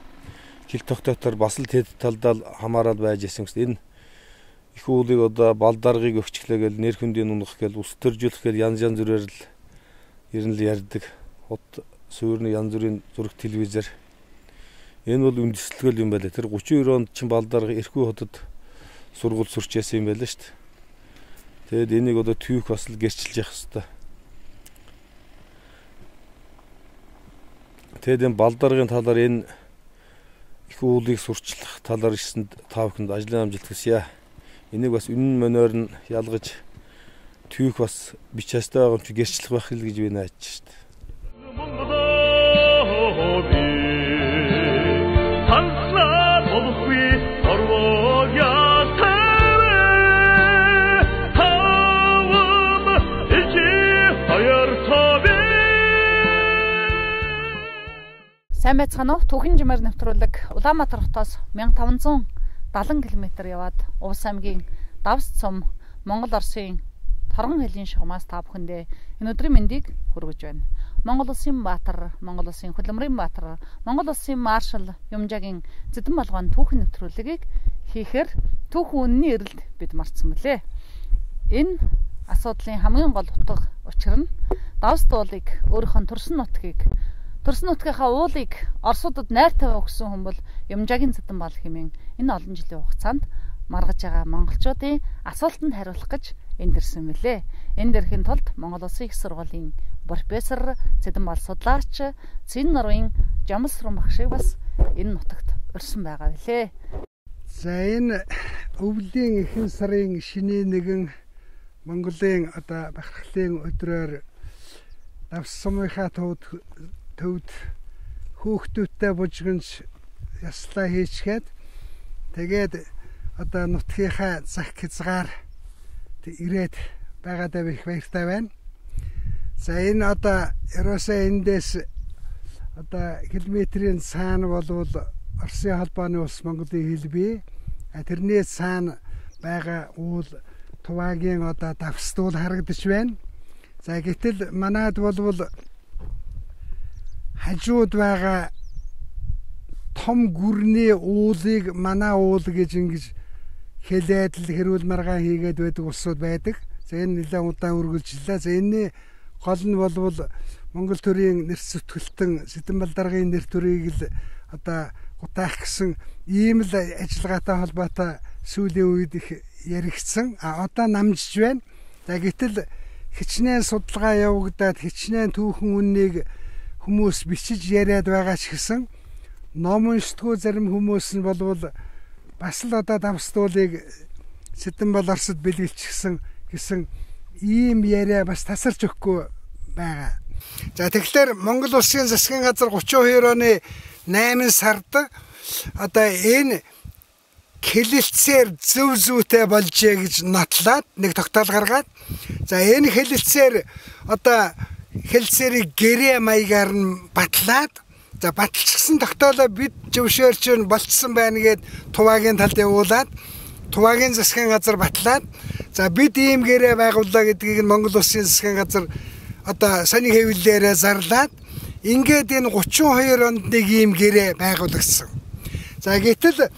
хил тогтоохтоор бас л тэд талдаа хамаарал байж байсан гэсэн. Энэ их уулыг одоо бал даргыг өгчлээ гэл нэр хүндийн унах гэл ус төржүүлэх гэл янз бүрээр л ер нь л ярьдаг. Хот суурны янз бүрийн зураг телевизээр. Энэ бол үндэслэл юм байлаа. Тэр 32 онд чин бал дарга Эрхүү хотод сургууль сурчээсэн юм байлаа шүү дээ. Тэгэд энийг одоо түүх бас л гэрчилж явах хэрэгтэй. Тэгэд энэ бал даргын талаар энэ их уулыг сурчлах талаар ирсэнд та бүхэнд ажлын амжилт хүсье. Энийг бас үнэн мөнөөр нь ялгаж түүх бас бичээстэй байгаа юм чи гэрчлэх байх л гэж би найдаж шүү дээ. Сайн байцгаана уу? Түүхийн Жимээр нэвтрүүлэг Улаанбаатар хотоос 1570 км яваад Увс аймгийн Давст сум Монгол Оросын торгон хэлийн шугамаас та бүхэндээ энэ өдрийн мэндийг хүргэж байна. Монгол Улсын баатар, Монгол Улсын хөтлөмрийн баатар, Монгол Улсын маршал Юмжаагийн Цэдэнбал-Түүхэн түүхийн нэвтрүүлгийг хийхээр түүхэн үнэний эрэлд бид марцсан мөлий. Энэ асуудлын хамгийн гол утга учир нь Давст уулыг өөрийнхөө төрсөн нутгийнхаа уулыг Оросуудад найртай өгсөн хүн бол Юмжаагийн Цэдэнбал хэмээн энэ олон жилийн хугацаанд маргаж байгаа монголчуудын асуултанд хариулах гэж энд ирсэн мөлий. Энд ирэхийн тулд Монгол Улсын их сургуулийн профессор, Цэдэнбал судлаач, Цэн нурын Жавзансүрэн багшийг бас энэ нутагт урьсан байгаа билээ. За энэ өвлийн эхэн сарын шинэ нэгэн Монголын одоо бахархлын өдрөөр Давст сумынхаа төвд хүүхдүүдтэй бужигнж яслаа хийчгээд тэгээд одоо нутгийнхаа зах хязгаар ирээд байгаадаа их баяртай байна. За энэ одоо ерөөсөө эндээс одоо километрийн цаана болвол Оросын холбооны улс Монголын хил бий. Тэрний цаана байгаа уул Туваагийн одоо Давст уул харагдаж байна. За гэтэл манайд болвол хажууд байгаа том гүрний уулыг манай уул гэж ингэж хэлээд л хэрүүл маргаан хийгээд байдаг улсууд байдаг. За энэ нэлээд удаан үргэлжлээ. За энэний гол нь болвол Монгол төрийн нэр зүтгэлтэн Цэдэнбал даргын нэр төрийг л одоо гутаах гэсэн ийм л ажиллагаатай холбоотой сүүлийн үед их яригдсан. Одоо намжиж байна. За гэтэл хичнээн судалгаа явагдаад хичнээн түүхэн үннийг хүмүүс бичиж яриад байгаа ч гэсэн ном уншдаггүй зарим хүмүүс нь болвол бас л одоо Давст уулыг Цэдэнбал Оросд бэлгэлчихсэн гэсэн ийм яриа бас тасарч өгөхгүй байгаа. За тэгэхээр Монгол Улсын засгийн газар 32 оны 8 сард одоо энэ хэлэлцээр зөв зүйтэй болжээ гэж нотлоод нэг тогтоол гаргаад за энэ хэлэлцээр одоо хэлэлцээрийг гэрээ маягаар нь батлаад за баталчихсан тогтоолоо бид зөвшөөрч болцсон байна гэд Туваагийн талд явуулаад Туваагийн засгийн газар батлаад за бид ийм гэрээ байгууллаа гэдгийг нь Монгол Улсын засгийн газар одоо саний хэвлэлээрээ зарлаад ингээд энэ 32 онд нэг ийм гэрээ байгуулагдсан. За гэтэл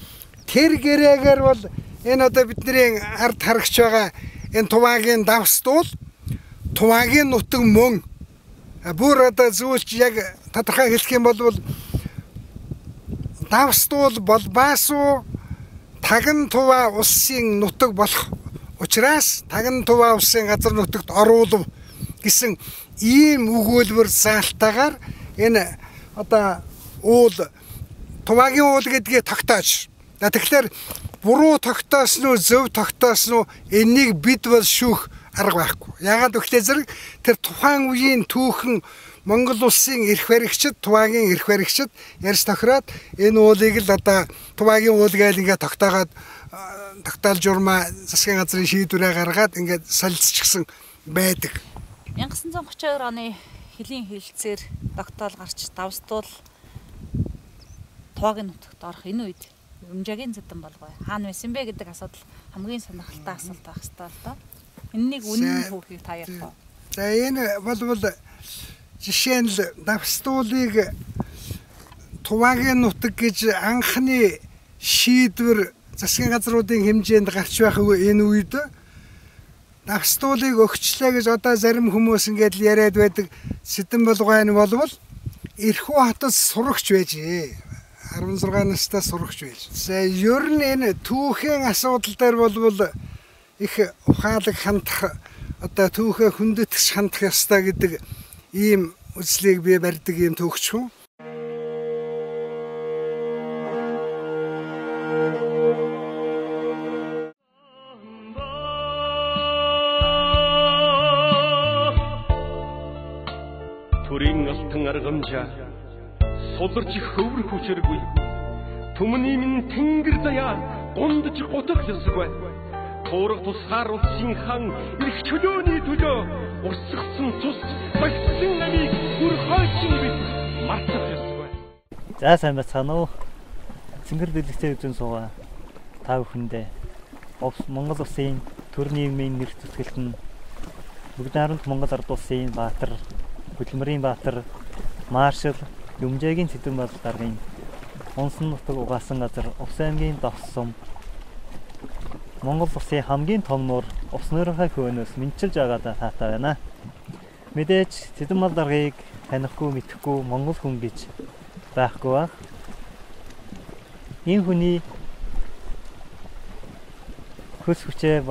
тэр гэрээгээр бол энэ одоо бидний ард харагч байгаа энэ Туваагийн Давст уул Туваагийн нутаг мөн бүр одоо зүйлч яг тодорхой хэлэх юм бол Давст уул болбаасуу Таган Туваа улсын нутаг болох учраас Таган Туваа улсын газар нутагт оруулав гэсэн ийм өгүүлбэр заалтаагаар энэ одоо уул Туваагийн уул гэдгийг тогтоож. Тэгэхээр буруу тогтоосон уу зөв тогтоосон уу энийг бид бол шүүх арга байхгүй. Яагаад гэвэл зэрэг тэр тухайн үеийн түүхэн Монгол улсын эрх баригчид, Туваагийн эрх баригчид ярьж тохироод энэ уулыг л одоо Туваагийн уул гээл ингээд тогтоогоод тогтоол журмаа засгийн газрын шийдвэрээ гаргаад ингээд солилцчихсан байдаг. 1932 оны хөлийн хэлэлцээр тогтоол гарч Давст уул Туваагийн нутагт орох энэ үед Юмжаагийн Цэдэнбал-Түүхэн хаана байсан бэ гэдэг асуудал хамгийн сонирхолтой асуулт байх ёстой л доо. Энэнийг үнэн түүхийг та ярих уу? За энэ бол жишээ нь Давстуулыг Туваагийн нутаг гэж анхны шийдвэр засгийн газруудын хэмжээнд гарч байх энэ үед Давстуулыг өгчлээ гэж одоо зарим хүмүүс ингээд л яриад байдаг. Цэдэнбал-Түүхэн болвол Эрхүү хотод сурагч байжээ. 16 настай сурагч байж. За ер нь энэ түүхийн асуудал дээр болвол их ухаалаг хандах одоо түүхээ хүндэтгэж хандах ёстой гэдэг ийм үзлийг би барьдаг юм түүхч хүн. Төрийн алтан аргамжаа суларч хөвөр хүчиргүй түмний минь тэнгэр заяа гондж готох ёсгүй туурах тусгаар улсын хан их чөлөөний төлөө урсгсан цус багцсан намыг бүр хойчин бит мартах ёсгүй. За сайн бацгаана уу. Цэнгэр дэлгэцээ үзэн суугаа та бүхэндээ Монгол улсын төр нийгмийн нэр зүтгэлт нь бүгд найрамд Монгол ард улсын баатар хөтлөмрийн баатар маршал Юмжаагийн Цэдэнбал-Даргын онсон нутаг угаасан газар Увс аймгийн Давст сум Монгол улсын хамгийн том нуур ус нуурынхаа хөөнөөс мэдчилж байгаадаа таатай байна. Мэдээж Цэдэнбал-Даргыг танихгүй мэдэхгүй монгол хүн гэж байхгүй баг. Энэ хүний хөлс хүчээ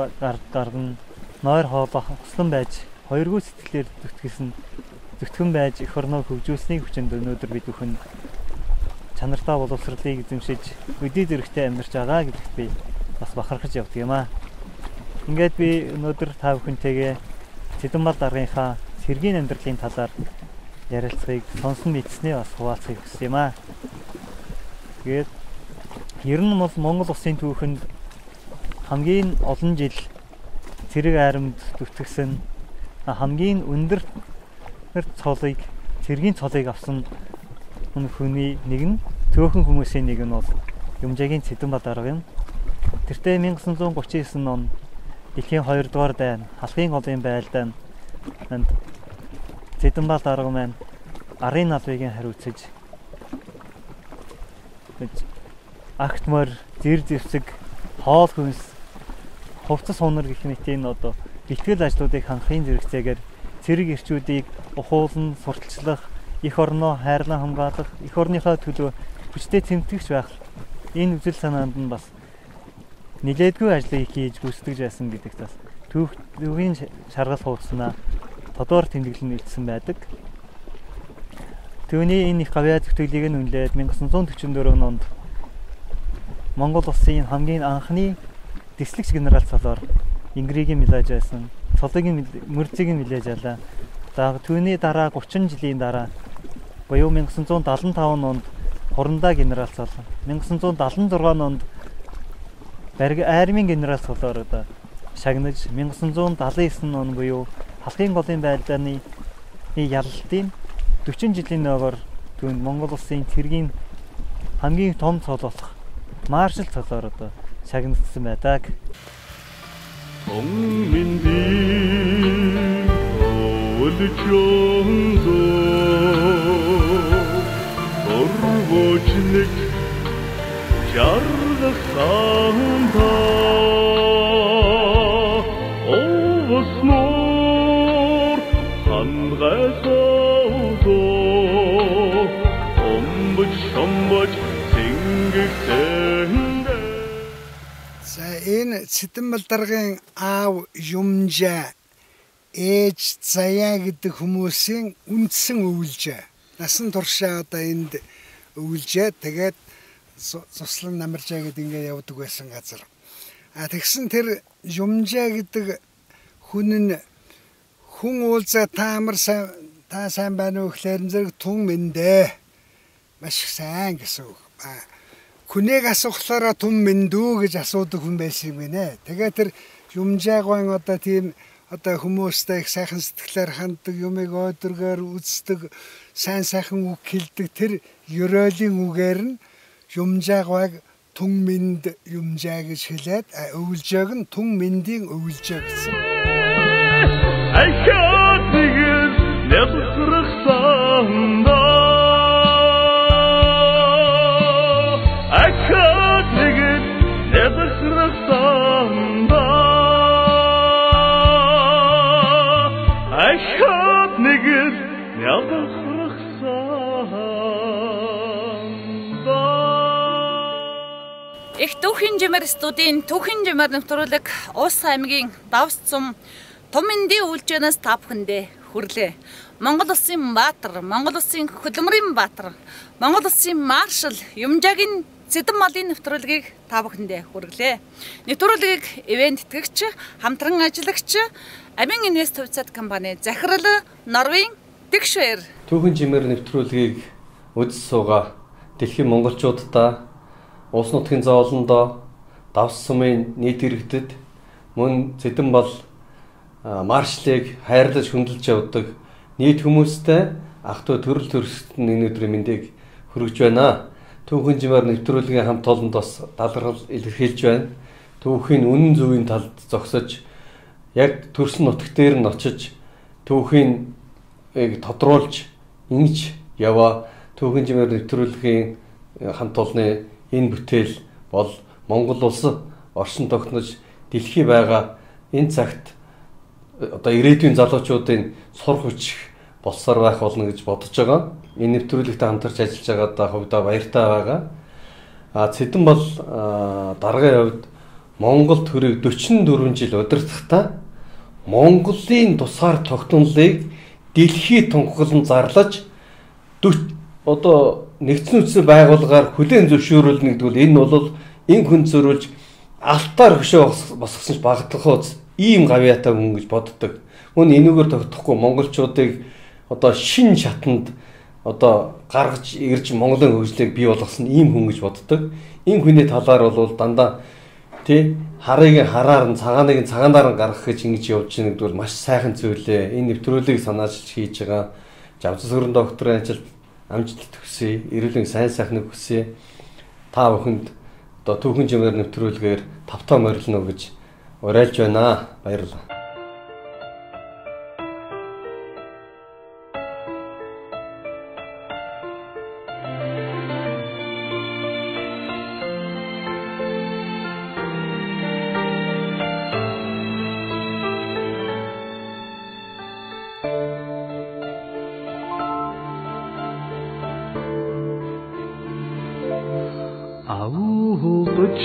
гарган нойр хоолох услан байж хоёргүй сэтгэлээр зүтгэн байж эх орноо хөгжүүлсний хүчинд өнөөдөр бид бүхэн чанартай боловсролыг эзэмшиж өдий зэрэгтэй амьдарч байгаа гэдэгт би бас бахархаж явдаг юм аа. Ингээд би өнөөдөр та бүхэнтэйгээ Цэдэнбал-Даргынхаа цэргийн амьдралын талаар ярилцахыг сонсон мэдснээ бас хуваалцахыг хүсэж юм аа. Тэгээд ер нь бол Монгол улсын түүхэнд хамгийн олон жил цэрэг айрамд зүтгэсэн хамгийн өндөр цолыг цэргийн цолыг авсан хүний нэг нь цөөхөн хүмүүсийн нэг нь бол Юмжаагийн Цэдэнбал-Дарга юм. Тэртээ 1939 он дэлхийн 2 дугаар дайн халахын голын байлдаанд Цэдэнбал-Дарга маань арын налбыг хариуцаж агтмор зэр зэвсэг хоол хүнс хувцас хонор гэх мэтийн одоо бэлтгэл ажлуудыг хангахын зэрэгцээгээр цэрэг эрчүүдийг ухуулан сурталчлах, эх орноо хайрлан хамгаалах, эх орныхоо төлөө хүчтэй тэмтгэж байх энэ үзэл санаанд нь бас нэлээдгүй ажлыг хийж гүйцэтгэж байсан гэдэгт бас түүхийн шаргал хуудаснаа тодор тэмдэглэн илтсэн байдаг. Түүний энэ их гавьяа зүтгэлийг нь үнэлээд 1944 онд Монгол улсын хамгийн анхны дэслэгч генерал цолоор Ингригийн мэлэж байсан. Цологийн мөрзигийн мэлэж алаа. За түүний дараа 30 жилийн дараа буюу 1975 онд Хурандаа генерал цол, 1976 онд аймгийн генерал цолоор одоо шагнаж 1979 он буюу халахын голын байлдааны ялалтын 40 жилийн нойгоор түүнд Монгол улсын цэргийн хамгийн том цол болох маршал цолоор одоо шагнагдсан байдаг. Орвочлэг жаргасаанда овснор хангасаудо омбоч шомбоч тэнгэгтэнд. За энэ Цэдэнбал-Даргын аав Юмжаа ээж Заяа гэдэг хүмүүсийн үндсэн өвлжээ. Насан туршаа одоо энд өвлжээ. Тэгээд цуслан намаржаа гэдэг ингээд явдаг байсан газар. Тэгсэн тэр Юмжаа гэдэг хүн нь хүн уулзаа та сайн байна уу гэхээр зэрэг тун мэндэ. Маш сайн гэсэн үг. Хүнийг асуухлаараа тун мэндүү гэж асуудаг хүн байсан юм байна. Тэгээд тэр Юмжаагийн одоо тийм одоо хүмүүстэй их сайхан сэтгэлээр ханддаг, юмыг ойдоргоор үздэг, сайн сайхан үг хэлдэг тэр ерөөлийн үгээр нь Юмжаагийг түн минд юмжаа гэж хэлээд өвөлжөөг нь түн миндийн өвөлжөө гэсэн. Ахад нэгэл нэвсрахсанда Ахад нэгэл нэвсрахсанда Ахад нэгэл нэвсрахсанда Их Түүхийн Жимээр студийн Түүхийн Жимээр нэвтрүүлэг Улс аймгийн Давст сум Томинди үйлчнээс та бүхэндээ хүрлээ. Монгол улсын баатар, Монгол улсын хөдлөмрийн баатар, Монгол улсын маршал Юмжаагийн Цэдэнбалын нэвтрүүлгийг та бүхэндээ хүргэлээ. Нэвтрүүлгийг ивент тэтгэгч, хамтран ажиллагч, аймгийн инвест хувьцаат компани захирал Норвегийн Тэгшвэр. Түүхийн Жимээр нэвтрүүлгийг үзэж суугаа дэлхийн монголчуудаа улс нутгийн зоолондоо Давст сумын нийт иргэдэд мөн Цэдэнбал маршлыг хайрлаж хүндэлж явдаг нийт хүмүүстээ ах トゥ төрөл төрөсөлтөнд энэ өдрийн мэндийг хүргэж байна. Түүхийн Жимээр нэвтрүүлгийн хамт олонд бас талархал илэрхийлж байна. Түүхийн үнэн зөвийн талд зогсож яг төрсөн нутаг дээр нь очиж Түүхийг тодруулж ингэж яваа. Түүхийн Жимээр нэвтрүүлгийн хамт олонны энэ бүтээл бол Монгол улс оршин тогтнож дэлхий байгаа энэ цагт одоо ирээдүйн залуучуудын сур хүч болсоор байх болно гэж бодож байгаа. Энэ нэвтрүүлэгт хамтарч ажиллаж байгаадаа хувьдаа баяртай байгаа. Цэдэнбал даргын хувьд Монгол төрийг 44 жил удирдахдаа Монголын тусгаар тогтнолыг дэлхийд тунхаглан зарлаж одоо нэгдсэн үндэсний байгууллагаар хүлээн зөвшөөрүүлнэ гэдэг бол энэ бол энэ хүн зөрүүлж алтаар хөшөө босгосон багтлахууц ийм гавьяатай хүн гэж боддог. Мөн энүүгээр тогтохгүй монголчуудыг одоо шин шатанд одоо гаргаж ирж Монголын хөгжлийг бий болгосон ийм хүн гэж боддог. Энэ хүний талаар бол дандаа тий харыг хараар нь цагааныг цагаанаар нь гаргах гэж ингэж явж байгаа гэдэг бол маш сайхан зүйлээ. Энэ нэвтрүүлгийг санаачилж хийж байгаа Жавзансүрэн докторын ажилд амжилт хүсье. Эрүүл сайн сайхныг хүсье. Та бүхэнд одоо Түүхийн Жимээр нэвтрүүлгээр тавтаа морилно гэж уриалж байна. Баярлалаа. Ауулж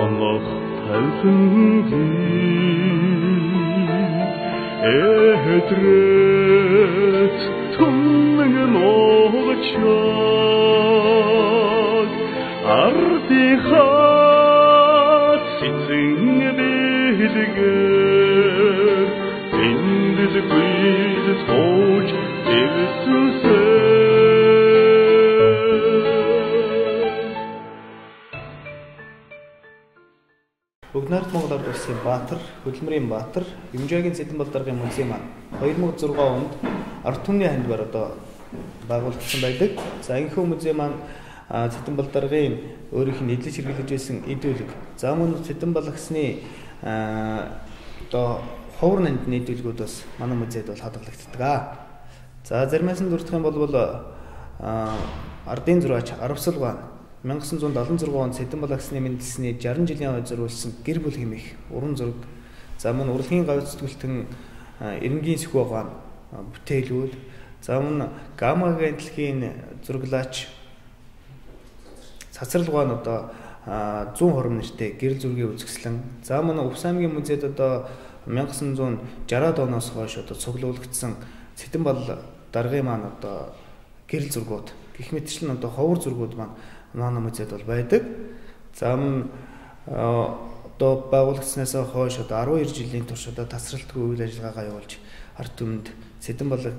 онох талбанги эхэтрэт туннэг ногчод ардихат сицэн бэлгэр эндэл гүйд сууж эвсүсэ Бүгнарт Монгол ард улсын баатар, хөдлөмрийн баатар, Юмжаагийн Цэдэнбал-Түүхэн музей маань 2006 онд ард түмний хандвар одоо байгуулагдсан байдаг. За энэхүү музей маань Цэдэнбал-Түүхийн өөрийнх нь эдлэж хэрэглэж байсан эдүүлэг. За мөн Цэдэнбал агсны одоо ховор нандны эдүүлгүүд бас манай музейд бол хадгалагддаг. За заримаас нь дурдах юм бол ардын зураач Арвсалгаан 1976 онд Цэдэнбал агсны мэндэлсний 60 жилийн хойд зориулсан гэр бүл хэмээх уран зураг. За мөн урлагийн гавьяц сэтгүүлтэн эренгийн сөхөөгаан бүтээлүүд. За мөн Гамагийн дэлхийн зураглаач цацралгаан одоо 120 нэртэй гэрэл зургийн үзэсгэлэн. За мөн Увс аймгийн музейд одоо 1960-аад оноос хойш одоо цуглуулагдсан Цэдэнбал даргын маань одоо гэрэл зургууд гэх мэтчлэн одоо ховор зургууд маань манай музейд бол байдаг. За мөн одоо байгуулагдсанаас хойш одоо 12 жилийн турш одоо тасралтгүй үйл ажиллагаагаа явуулж ард түмэнд Цэдэнбал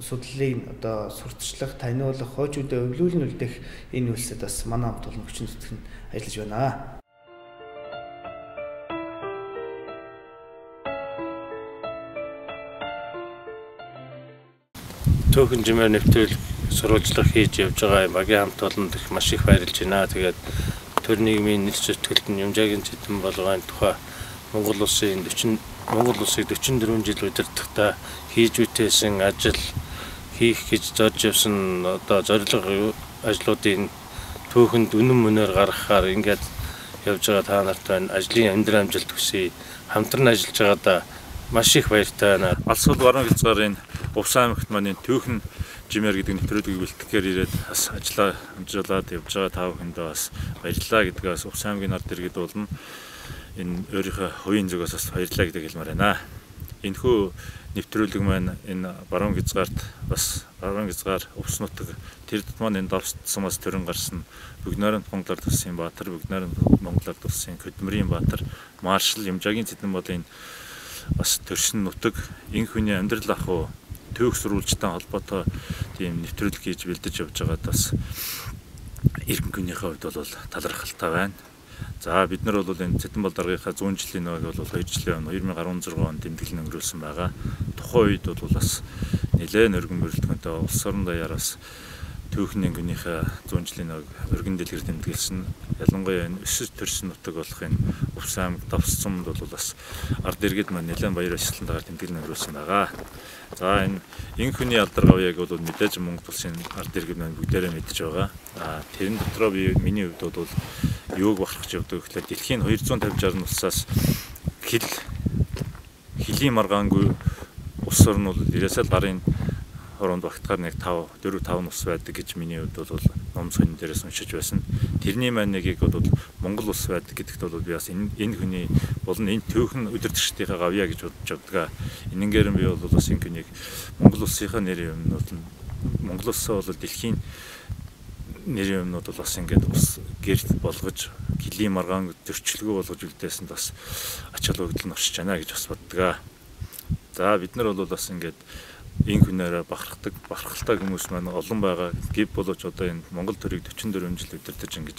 судлалын одоо сурталчлах, таниулах, хойчуудаа өвлүүлэн үлдэх энэ үйлсэд бас манай хамт олон хүчин зүтгэн ажиллаж байна. Түүхийн Жимээр нэвтрүүлэг сурвалжлага хийж явж байгаа багийн хамт олонд их маш их баярлж байна. Тэгээд төр нийгмийн нэг зөвтгөлт нь Юмжаагийн Цэдэнбал-Түүхэн тухай Монгол улсын 44 жил удирдахдаа хийж үтээсэн ажил хийх гэж зорж явсан одоо зорилго ажлуудын түүхэнд үнэн мөнөөр гаргахаар ингээд явж байгаа та нарт байна. Ажлын амьдрал амжилт хүсье. Хамтран ажиллаж байгаадаа маш их баяртай байна. Алсуул баруун хязгаарын Увс аймагт маань Түүхийн Жимээр гэдэг нэвтрүүлгийг бэлтгэхээр ирээд бас ажиллаа амжуулаад явж байгаа та бүхэндээ бас баярлалаа гэдгээ бас Увс аймгийн ард иргэд болно. Энэ өөрийнхөө хувийн зүгээс бас баярлалаа гэдэг хэлмээр байна. Энэхүү нэвтрүүлэг маань энэ баруун хязгаар Увс нутаг тэр маань энэ Давст сумаас төрөн гарсан бүгд найрамд Монголоор төссөн баатар, бүгд найрамд Монголоор төссөн хөтлөгчийн баатар, маршал Юмжаагийн Цэдэнбалын бас төрсөн нутаг энэ хүний амьдрал ахуй түүх сурвалжтай холбоотой тийм нэвтрүүлэг хийж бэлдэж явж байгаад бас иргэнхийнхээ хувьд бол талархалтай байна. За бид нар бол энэ Цэдэнбал даргийнхаа 100 жилийн нойг бол 2 жилийн 2016 онд тэмдэглэн өнгөрүүлсэн байгаа. Тухайн үед бол бас нэлээд өргөн бүрэлдэхүүнтэй улс орон даяараас Түүхийн гүнийхээ 100 жилийн нойг өргөн дэлгэр тэмдэглэсэн. Ялангуяа энэ өсөж төрсөн нутаг болох энэ Увс аймаг Давст сумд бол бас ард иргэд маань нэлээд баяр баясгалантайгаар тэмдэглэн өнгөрүүлсэн байгаа. За энэ хүний алдар гавьяаг бол мэдээж Монгол улсын ард иргэд маань бүгдээрээ мэдж байгаа. Тэрэн дотроо миний хувьд бол юуг бахархаж явдаг гэхлээр дэлхийн 250-60 улсаас хилийн маргаангүй улс орн бол ирээсэл гарын хороонд багтахаар нэг 4-5 ус байдаг гэж миний хувьд бол ном сонин дээрээс уншиж байсан. Тэрний маань нэгийг бол Монгол улс байдаг гэдэгт бол би бас энэ хүний болон энэ Түүхэн удирдагчдийнхаа гавьяа гэж бодож байгаа. Энэнгээр би бол бас энэ хүнийг Монгол улсынхаа нэрийн юмнууд нь Монгол улсаа бол дэлхийн нэрийн юмнууд бол бас ингээд ус гэрт болгож гэлийн маргаан зөрчилгөө болгож үлдээсэнд бас ач холбогдол нь оршиж байна гэж бас боддог. За бид нар бол бас ингээд энэ хүнээрээ бахархалтай хүмүүс маань олон байгаа. Гэв болооч одоо энэ Монгол төрийг 44 жил удирдах ингэж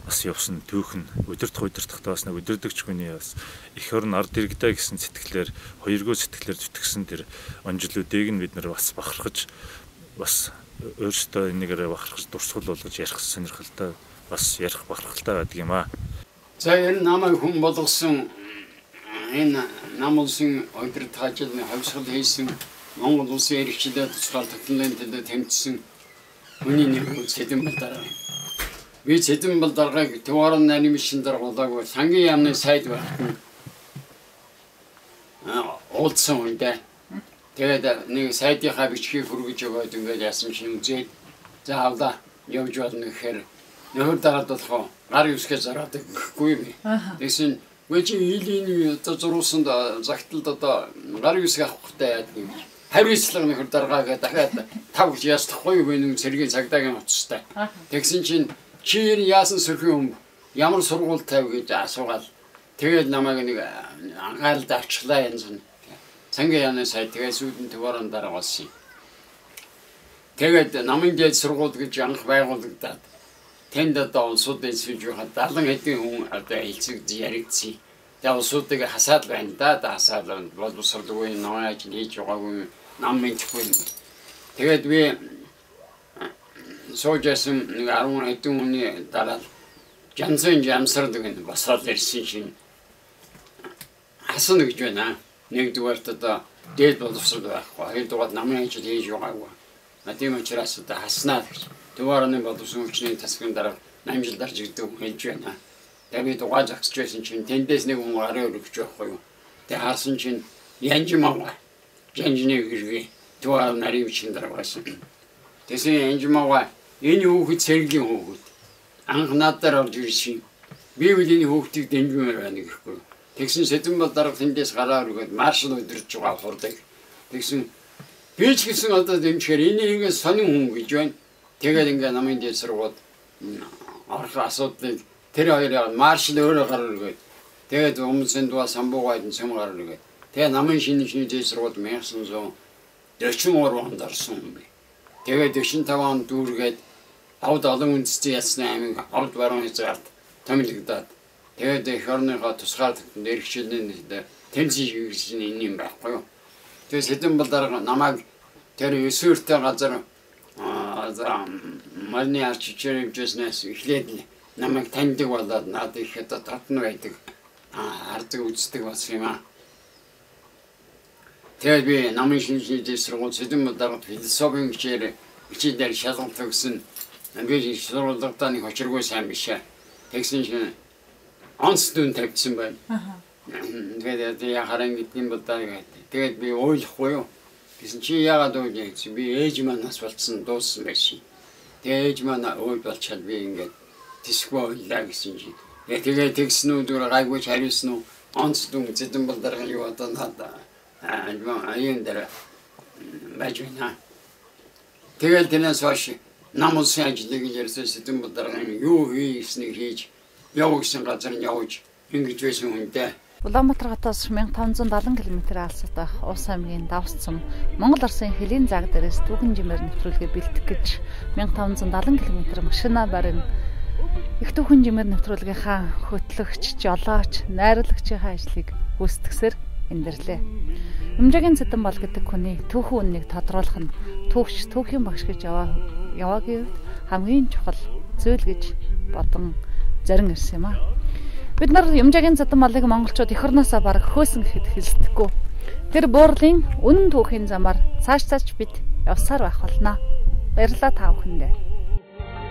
бас явсан Түүхэн удирдахдаа бас нэг удирдагч хүний бас эх орн ард иргэдэй гэсэн сэтгэлээр хоёргоо сэтгэлээр зүтгэсэн тэр онжилуудыг нь бид нар бас бахархаж бас өөрсдөө энийгээрээ бахархаж дурсгал болгож ярих сонирхолтой бас ярих бахархалтай байдаг юм аа. За энэ намайг хүн болгосон энэ нам улсын удирдах ажилны хавьсгал хийсэн Монгол улсын эрхчлээд тусгаал технологинд тэмцсэн үнэний Цэдэнбал дарга. Би Цэдэнбал даргаыг Төвөрн нарийн мишин даргуулаагүй сангийн яамны сайд байхгүй. Олдсон үедээ. Тэгээд нэг сайдынхаа бичгийг хүргэж өгөөд ингээд яасан чинь үзээд за авлаа явж болно гэхээр нөхөр дараад болох гар юусгээ зараад гэхгүй юм. Тэгсэн үеийн илийн одоо зурулсанд загталд одоо гар юусгээ авахтай яад юм. Хариуцлага нөхөр даргаагаа дахиад тав гэж ястахгүй юу вэ цэргийн цагдаагийн утастай. Тэгсэн чинь чи яасан сөрхөн ямар сургууль тавь гэж асуугаад тэгээд намайг нэг анхааралд авчлаа янз нь. Сангийн яаны сайд тэгээд сүйдэн Төвөрн дарга болсон. Тэгээд намын дээд сургууль гэж анх байгуулагдаад тэнд одоо улсуудын сүйж байгаа 70 хэдэн хүн одоо хэлцэгд яригдсан. Тэгээд улсуудыг хасаад байна да хасаад боловсруулгүй ноож хийж байгаагүй нам мэдхгүй. Тэгээд би сожсэн нэг 10 хэдэн хүний дараа Жансын Жавзансүрэн гэнэ басаад ирсэн чинь хасан гэж байна. Нэгдүгээрт одоо дээд боловсрол байхгүй. Хоёрдугаар намын ажил хийж байгаагүй. Тийм учраас одоо хаснаа гэж. Төвөрний боловсрол хүчний тасгын дараа 8 жил дарж ирдэг хэлж байна. Тэгээд дугаа загсч байсан чинь тэндээс нэг хүн арай өргөж байхгүй юу. Тэгээд харсан чинь янжмаа. Жанжны гэргээ Төвөрн нарийн мишин дараагасан. Тэсээ янжмаа энэ хүүхэд сэргийн хүүхэд. Анх надаар орж ирсэн. Би үлийн хүүхдийг дэмжмээр байна гэхгүй. Тэгсэн Цэдэнбал дарга тэндээс гараа өргөд маршал өдөрж байгаа хурдаг. Тэгсэн би ч гэсэн одоо дэмжихээр энэ ингэ сонин хүн гэж байна. Тэгээд ингээ намын дээр сургууд орох асуудлыг тэр хоёроо маршал өөрөө гараа өргөд. Тэгээд өмнөсөн дуа самбуугаад цэм гараа өргөд. Тэгээд намын шинэ дээр сургууд 1943 онд орсон юм бэ. Тэгээд 45 онд дүүргээд авд олон үндэсний ясны аймаг авд баруун хязгаарт томилогдоод тэгээд эх орныхоо тусгаар нэрхшилний тэмцэж ирсэн энэ юм байхгүй юу. Тэгээд Цэдэнбал дарга намайг тэр өсвөртэй газар Марны арчичээр хэмжээснээс эхлээд намайг таньдаг болоод надад их одоо татна байдаг. Хардаг үздэг болсон юм аа. Тэгээд би намын шинжилгээ сургууль Цэдэнбал-Түүхэн философийн хичээлээр шалгалт өгсөн. Би сургуультай нэг очиргүй сайн биш ээ. Тэгсэн чинь онц дүн тавьсан байна. Тэгээд яхаар ингэдэм бол даа гэдэг. Тэгээд би ойлгохгүй юу. Гэсэн чи яагаад ойлж гэсэн би ээж манаас болцсон дууссан байсан. Тэгээд ээж манаа ойлж болчиход би ингээд тисгүй ойлаа гэсэн чи. Тэгээд тэгснүүд өөр гайгүй хариулсан уу? Онц дүн Цэдэнбал-Түүхэн юу одоо надаа аян дээр байж байна. Тэгээд тэрнээс хойш намус ажлыг ярьсан Цэдэнбал-Түүхэн юу хийснийг хийж явах гэсэн газар явж ингэж байсан хүнтэй. Улаанбаатар хотоос 1570 км алсад байх Улс аймгийн Давст сум Монгол Оросын хөлийн заг дээрээс Түүхийн Жимээр нэвтрүүлгээ бэлтгэх гэж 1570 км машина барин их Түүхийн Жимээр нэвтрүүлгийнхаа хөтлөгч, жолооч, найруулагчийн ажлыг гүйцэтгсээр эндэрлээ. Юмжаагийн Цэдэнбал гэдэг хүний түүхэн үннийг тодруулах нь түүхч, түүхийн багш гэж яваагийн хамгийн чухал зүйл гэж бодон зарим ирсэн юм аа. Бид нар Юмжаагийн Цэдэнбалыг монголчууд эх орноосоо бараг хөөсөн гэхэд хэлцдэггүй. Тэр буурлын үнэн түүхийн замаар цааш бид явсаар байх болно. Баярлалаа та бүхэндээ.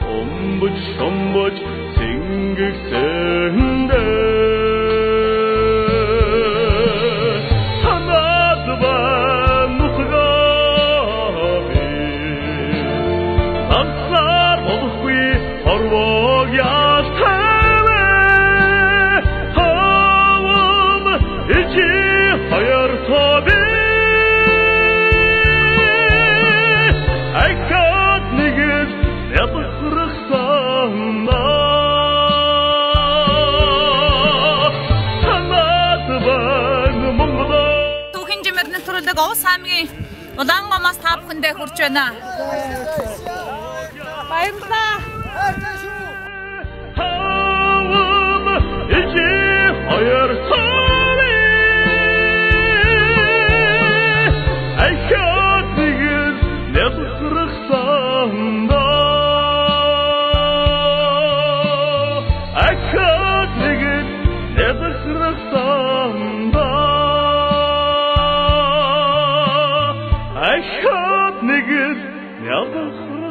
Омбоч шомбоч зингэгсэндээ танаад ба нутгааби амсаар болохгүй хорвоо яалтаа Hayır tabi Aykat nigiz yapıkırıksanda Sanat ben mungda Түүхийн Жимээр нэвтрүүлэг Улс аймгийн Улаанбаамаас та бүхэндээ хүрч байна. Баярлалаа. Hayır Aykat nigiz yapıkırıksanda Aykat nigiz yapıkırıksanda Aykat nigiz yapıkırıksanda